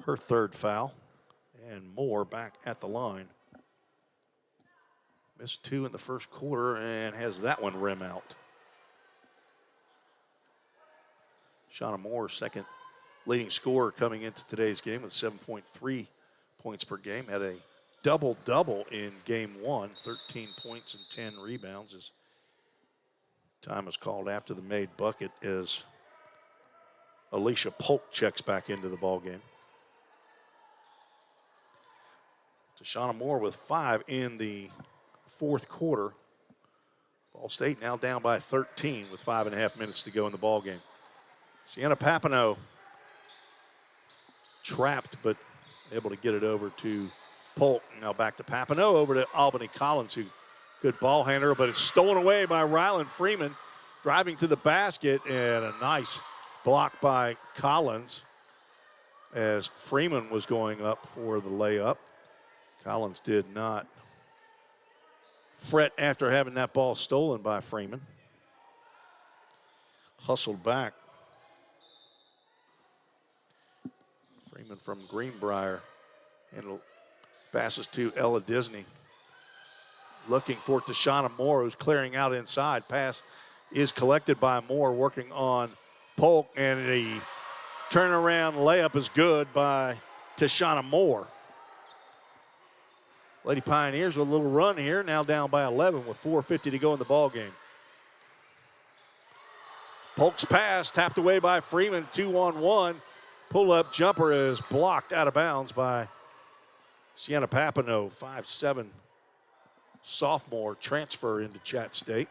Her third foul, and Moore back at the line. Missed 2 in the first quarter and has that one rim out. Shauna Moore, second leading scorer coming into today's game with 7.3 points per game. Had a double-double in game 1, 13 points and 10 rebounds. As time was called after the made bucket as Alicia Polk checks back into the ballgame. Tashana Moore with 5 in the fourth quarter. Ball State now down by 13 with 5.5 minutes to go in the ballgame. Sienna Papineau trapped, but able to get it over to Polk. Now back to Papineau, over to Albany Collins, who good ball handler, but it's stolen away by Rylan Freeman, driving to the basket, and a nice block by Collins as Freeman was going up for the layup. Collins did not fret after having that ball stolen by Freeman. Hustled back. Freeman from Greenbrier, and passes to Ella Disney. Looking for Tashana Moore, who's clearing out inside. Pass is collected by Moore, working on Polk, and the turnaround layup is good by Tashana Moore. Lady Pioneers with a little run here, now down by 11 with 4:50 to go in the ballgame. Polk's pass tapped away by Freeman, 2-on-1. Pull-up jumper is blocked out of bounds by Sienna Papineau, 5'7" sophomore transfer into Chat State.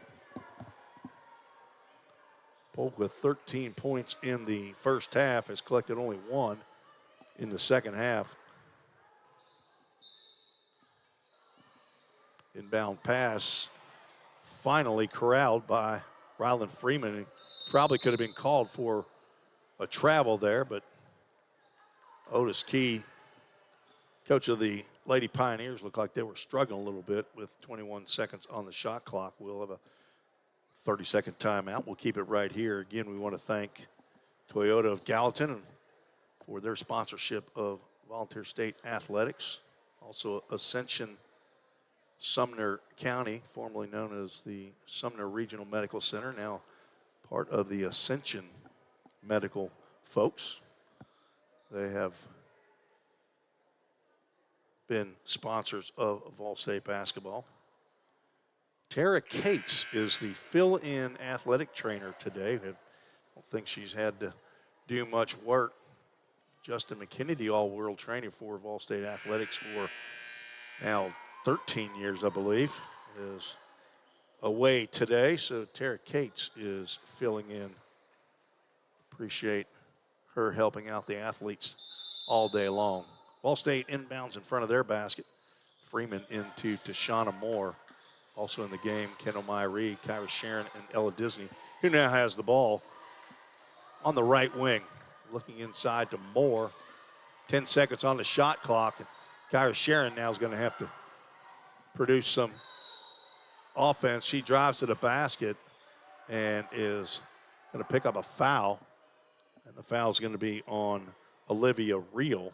Polk with 13 points in the first half has collected only 1 in the second half. Inbound pass finally corralled by Ryland Freeman. He probably could have been called for a travel there, but Otis Key, coach of the Lady Pioneers, looked like they were struggling a little bit with 21 seconds on the shot clock. We'll have a 30-second timeout. We'll keep it right here. Again, we want to thank Toyota of Gallatin for their sponsorship of Volunteer State Athletics. Also, Ascension Sumner County, formerly known as the Sumner Regional Medical Center, now part of the Ascension Medical folks. They have been sponsors of Volstate basketball. Tara Cates is the fill-in athletic trainer today. I don't think she's had to do much work. Justin McKinney, the all-world trainer for Volstate Athletics for now 13 years, I believe, is away today. So Tara Cates is filling in. Appreciate her helping out the athletes all day long. Ball State inbounds in front of their basket. Freeman into Tashana Moore. Also in the game, Kendall Myrie, Kyra Sharon, and Ella Disney, who now has the ball on the right wing. Looking inside to Moore. 10 seconds on the shot clock. And Kyra Sharon now is going to have to produce some offense. She drives to the basket and is going to pick up a foul. And the foul is going to be on Olivia Reel.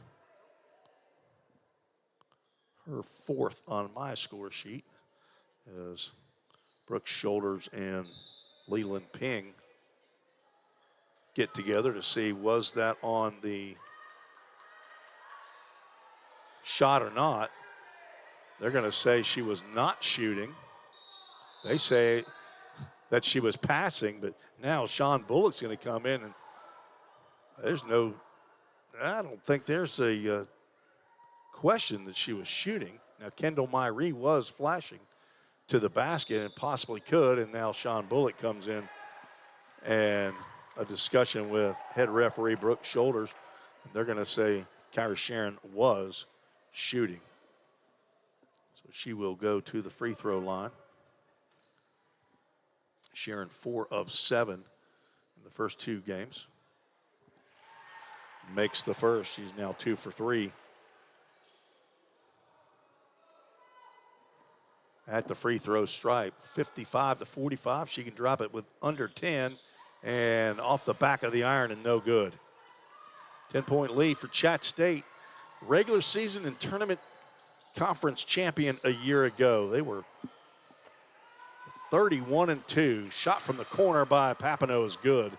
Her fourth on my score sheet as Brooke Shoulders and Leland Ping get together to see was that on the shot or not. They're going to say she was not shooting. They say that she was passing, but now Sean Bullock's going to come in, and I don't think there's a question that she was shooting. Now, Kendall Myrie was flashing to the basket and possibly could, and now Sean Bullock comes in and a discussion with head referee Brooke Shoulders, and they're going to say Kyra Sharon was shooting. So she will go to the free throw line. Sharon 4 of 7 in the first 2 games. Makes the first. She's now 2 for 3. At the free throw stripe, 55-45. She can drop it with under 10 and off the back of the iron and no good. 10-point lead for Chat State. Regular season and tournament conference champion a year ago. They were 31-2. Shot from the corner by Papineau is good.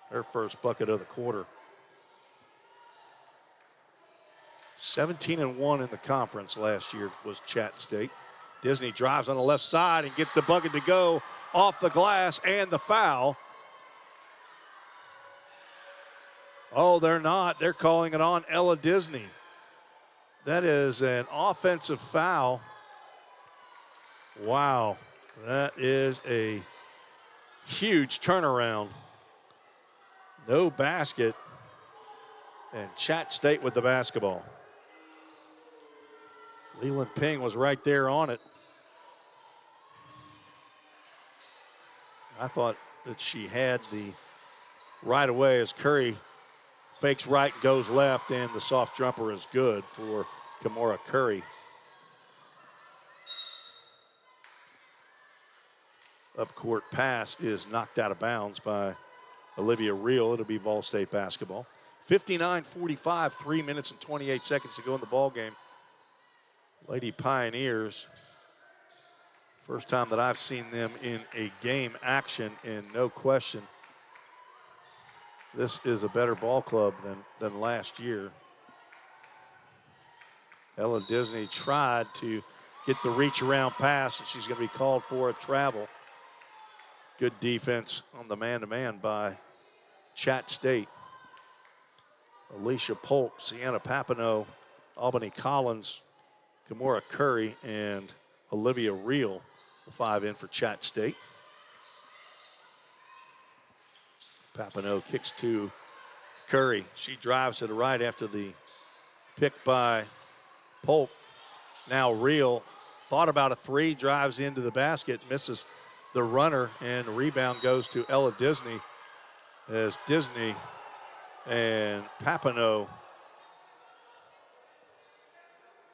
Her first bucket of the quarter. 17-1 in the conference last year was Chat State. Disney drives on the left side and gets the bucket to go off the glass and the foul. Oh, they're not. They're calling it on Ella Disney. That is an offensive foul. Wow, that is a huge turnaround. No basket, and Chat State with the basketball. Leland Ping was right there on it. I thought that she had the right away as Curry fakes right, goes left, and the soft jumper is good for Kimora Curry. Up court pass is knocked out of bounds by Olivia Reel. It'll be Vol State basketball. 59-45, 3 minutes and 28 seconds to go in the ball game. Lady Pioneers, first time that I've seen them in a game action, and no question, this is a better ball club than last year. Ella Disney tried to get the reach around pass, and she's going to be called for a travel. Good defense on the man-to-man by Chat State. Alicia Polk, Sienna Papineau, Albany Collins, Kimora Curry, and Olivia Reel, the 5 in for Chat State. Papineau kicks to Curry. She drives to the right after the pick by Polk. Now Reel thought about a three, drives into the basket, misses the runner, and the rebound goes to Ella Disney as Disney and Papineau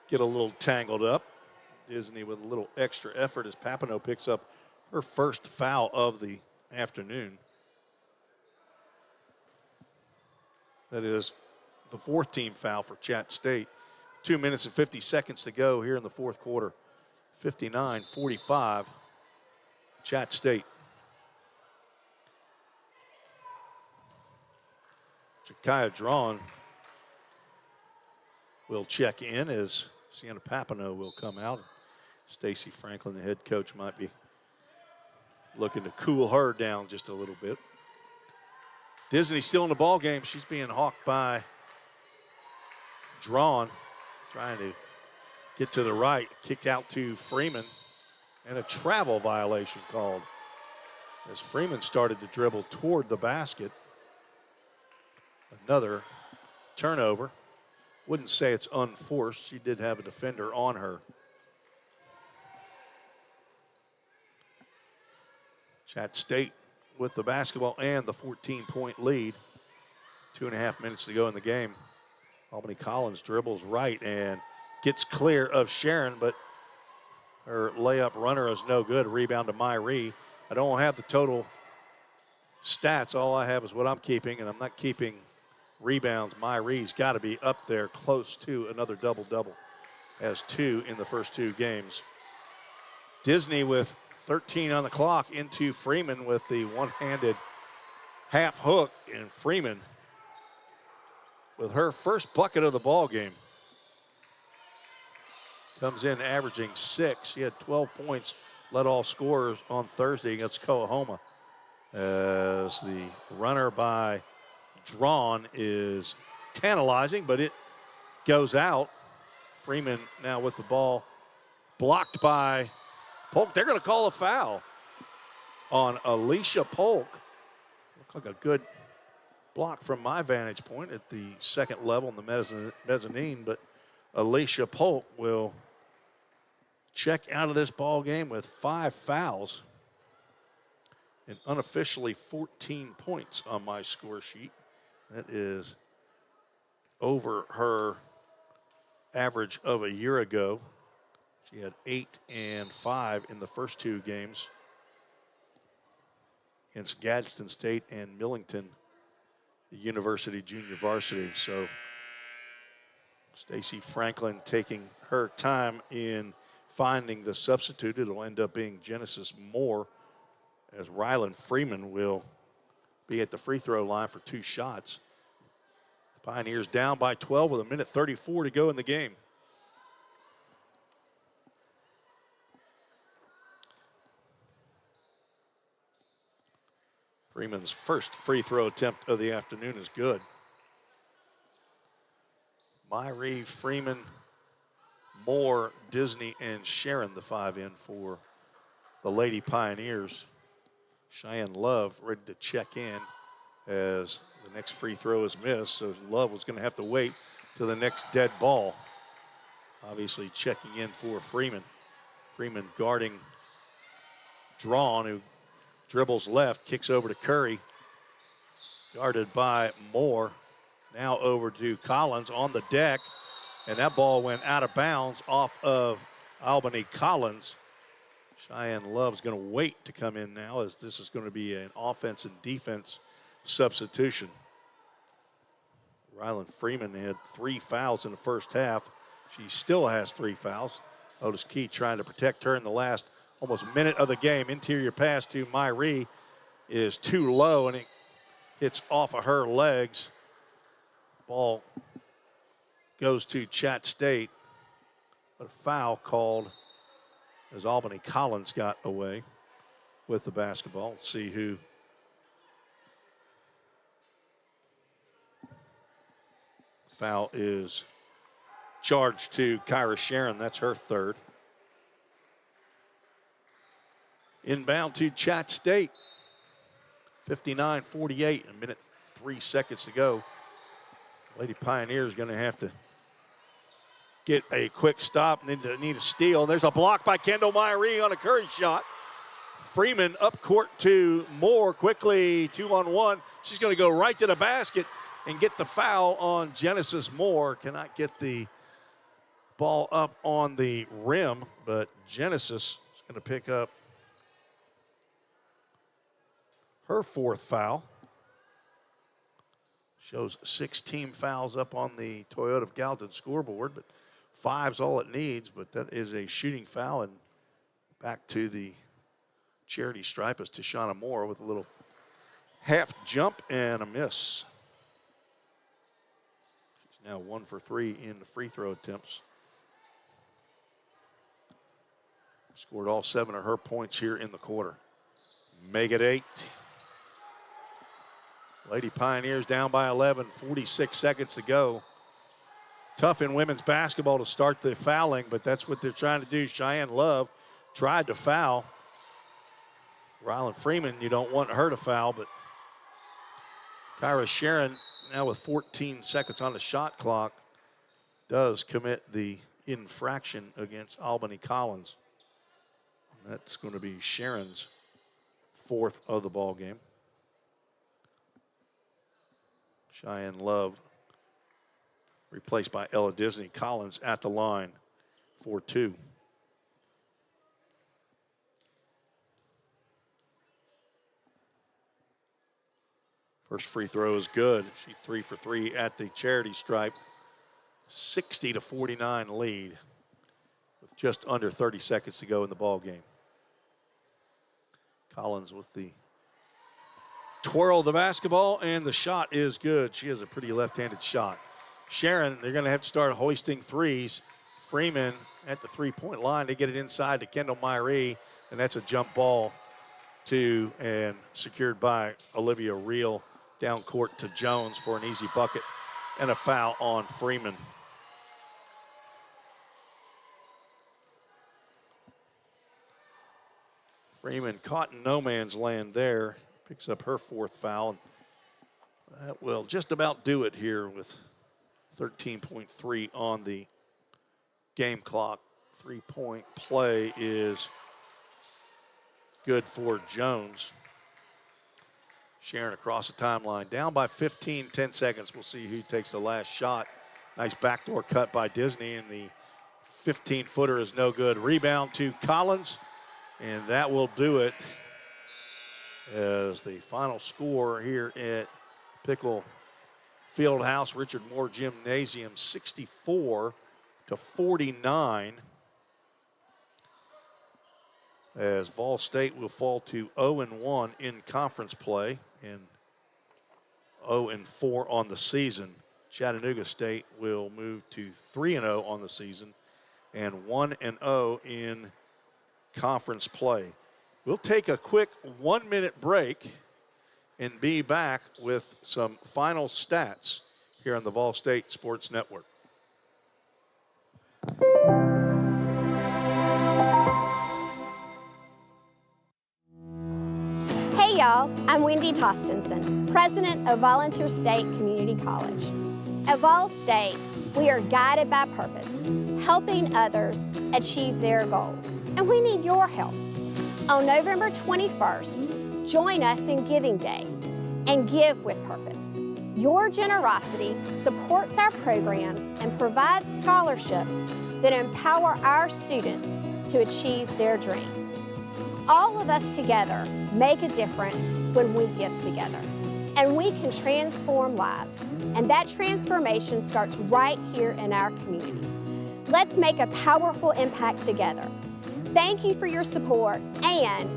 get a little tangled up. Disney with a little extra effort as Papineau picks up her first foul of the afternoon. That is the fourth team foul for Chat State. 2 minutes and 50 seconds to go here in the fourth quarter. 59-45, Chat State. Jakaya Drawn will check in as Sienna Papineau will come out. Stacy Franklin, the head coach, might be looking to cool her down just a little bit. Disney still in the ball game. She's being hawked by Drawn, trying to get to the right, kicked out to Freeman, and a travel violation called as Freeman started to dribble toward the basket. Another turnover. Wouldn't say it's unforced. She did have a defender on her. Chat State with the basketball and the 14-point lead. 2.5 minutes to go in the game. Albany Collins dribbles right and gets clear of Sharon, but her layup runner is no good. Rebound to Myree. I don't have the total stats. All I have is what I'm keeping, and I'm not keeping rebounds. Myree's got to be up there close to another double-double. Has 2 in the first 2 games. Disney with 13 on the clock into Freeman with the one-handed half hook, and Freeman with her first bucket of the ball game. Comes in averaging 6. She had 12 points, led all scorers on Thursday against Coahoma. As the runner by Drawn is tantalizing, but it goes out. Freeman now with the ball, blocked by Polk. They're going to call a foul on Alicia Polk. Looked like a good block from my vantage point at the second level in the mezzanine, but Alicia Polk will check out of this ball game with 5 fouls and unofficially 14 points on my score sheet. That is over her average of a year ago. She had 8 and 5 in the first 2 games against Gadsden State and Millington, the University Junior Varsity. So Stacy Franklin taking her time in finding the substitute. It'll end up being Genesis Moore, as Rylan Freeman will be at the free throw line for 2 shots. The Pioneers down by 12 with 1:34 to go in the game. Freeman's first free throw attempt of the afternoon is good. Myree, Freeman, Moore, Disney, and Sharon, the 5 in for the Lady Pioneers. Cheyenne Love ready to check in as the next free throw is missed, so Love was going to have to wait till the next dead ball. Obviously checking in for Freeman. Freeman guarding Drawn, who dribbles left, kicks over to Curry. Guarded by Moore. Now over to Collins on the deck, and that ball went out of bounds off of Albany Collins. Cheyenne Love's going to wait to come in now, as this is going to be an offense and defense substitution. Rylan Freeman had 3 fouls in the first half. She still has 3 fouls. Otis Key trying to protect her in the last almost minute of the game. Interior pass to Myree is too low, and it hits off of her legs. Ball goes to Chat State, but a foul called as Albany Collins got away with the basketball. Let's see who foul is charged to Kyra Sharon. That's her 3rd. Inbound to Chat State. 59-48, a minute 3 seconds to go. Lady Pioneers going to have to get a quick stop and then need a steal. There's a block by Kendall Myrie on a Curry shot. Freeman up court to Moore quickly, 2-on-1. She's going to go right to the basket and get the foul on Genesis Moore. Cannot get the ball up on the rim, but Genesis is going to pick up her 4th foul. Shows 6 team fouls up on the Toyota of Gallatin scoreboard, but 5's all it needs, but that is a shooting foul. And back to the charity stripe is Tashana Moore with a little half jump and a miss. She's now 1 for 3 in the free throw attempts. Scored all 7 of her points here in the quarter. Make it 8. Lady Pioneers down by 11, 46 seconds to go. Tough in women's basketball to start the fouling, but that's what they're trying to do. Cheyenne Love tried to foul. Rylan Freeman, you don't want her to foul, but Kyra Sharon, now with 14 seconds on the shot clock, does commit the infraction against Albany Collins. And that's going to be Sharon's 4th of the ball game. Cheyenne Love replaced by Ella Disney. Collins at the line for 2. First free throw is good. She's 3 for 3 at the charity stripe. 60-49 lead with just under 30 seconds to go in the ball game. Collins with the twirl of the basketball, and the shot is good. She has a pretty left-handed shot. Sharon, they're going to have to start hoisting threes. Freeman at the three-point line. They get it inside to Kendall Myrie, and that's a jump ball to and secured by Olivia Reel down court to Jones for an easy bucket and a foul on Freeman. Freeman caught in no man's land there. Picks up her 4th foul. That will just about do it here with 13.3 on the game clock. 3-point play is good for Jones. Sharon across the timeline. Down by 15, 10 seconds. We'll see who takes the last shot. Nice backdoor cut by Disney, and the 15-footer is no good. Rebound to Collins, and that will do it as the final score here at Pickle Fieldhouse, Richard Moore Gymnasium, 64-49. As Volstate will fall to 0-1 in conference play and 0-4 on the season. Chattanooga State will move to 3-0 on the season and 1-0 in conference play. We'll take a quick 1-minute break and be back with some final stats here on the Vol State Sports Network. Hey y'all, I'm Wendy Tostenson, president of Volunteer State Community College. At Vol State, we are guided by purpose, helping others achieve their goals, and we need your help. On November 21st, join us in Giving Day and give with purpose. Your generosity supports our programs and provides scholarships that empower our students to achieve their dreams. All of us together make a difference when we give together, and we can transform lives. And that transformation starts right here in our community. Let's make a powerful impact together. Thank you for your support, and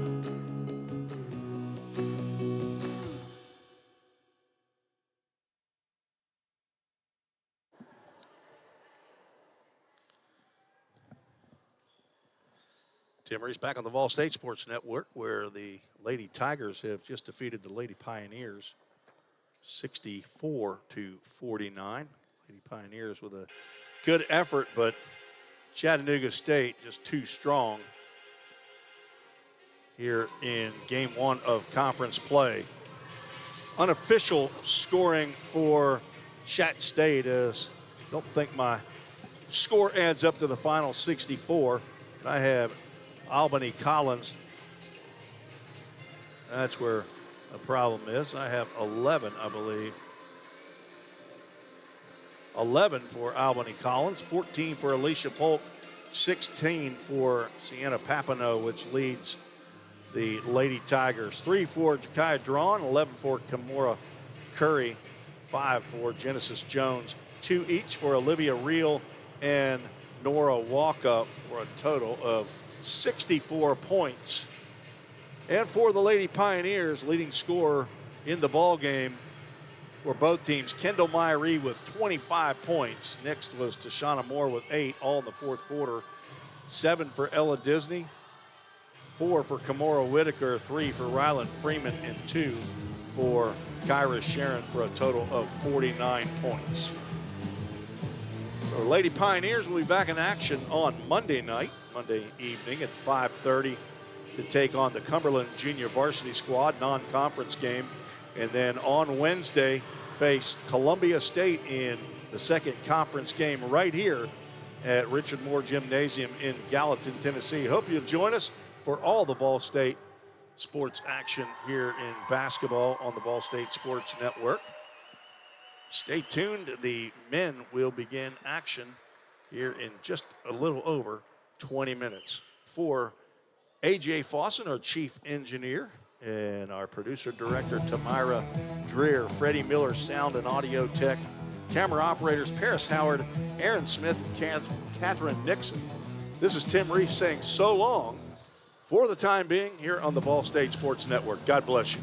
Tim Reese back on the Vol State Sports Network, where the Lady Tigers have just defeated the Lady Pioneers 64-49. Lady Pioneers with a good effort, but Chattanooga State just too strong here in game 1 of conference play. unofficial scoring for Chat State is, don't think my score adds up to the final 64. I have Albany Collins. That's where the problem is. I have 11, I believe. 11 for Albany Collins, 14 for Alicia Polk, 16 for Sienna Papineau, which leads the Lady Tigers. 3 for Jakaya Drawn, 11 for Kimora Curry, 5 for Genesis Jones, 2 each for Olivia Reel and Nora Walkup for a total of 64 points. And for the Lady Pioneers, leading scorer in the ball game for both teams, Kendall Myrie with 25 points. Next was Tashana Moore with 8, all in the fourth quarter. 7 for Ella Disney, 4 for Kimora Whitaker, 3 for Ryland Freeman, and 2 for Kyra Sharon for a total of 49 points. So the Lady Pioneers will be back in action on Monday evening at 5:30 to take on the Cumberland Junior Varsity Squad non-conference game. And then on Wednesday, face Columbia State in the second conference game right here at Richard Moore Gymnasium in Gallatin, Tennessee. Hope you'll join us for all the Vol State sports action here in basketball on the Vol State Sports Network. Stay tuned. The men will begin action here in just a little over 20 minutes. For A.J. Fawson, our chief engineer, and our producer director, Tamira Dreer, Freddie Miller, sound and audio tech, camera operators, Paris Howard, Aaron Smith, and Catherine Nixon. This is Tim Reese saying so long for the time being here on the Vol State Sports Network. God bless you.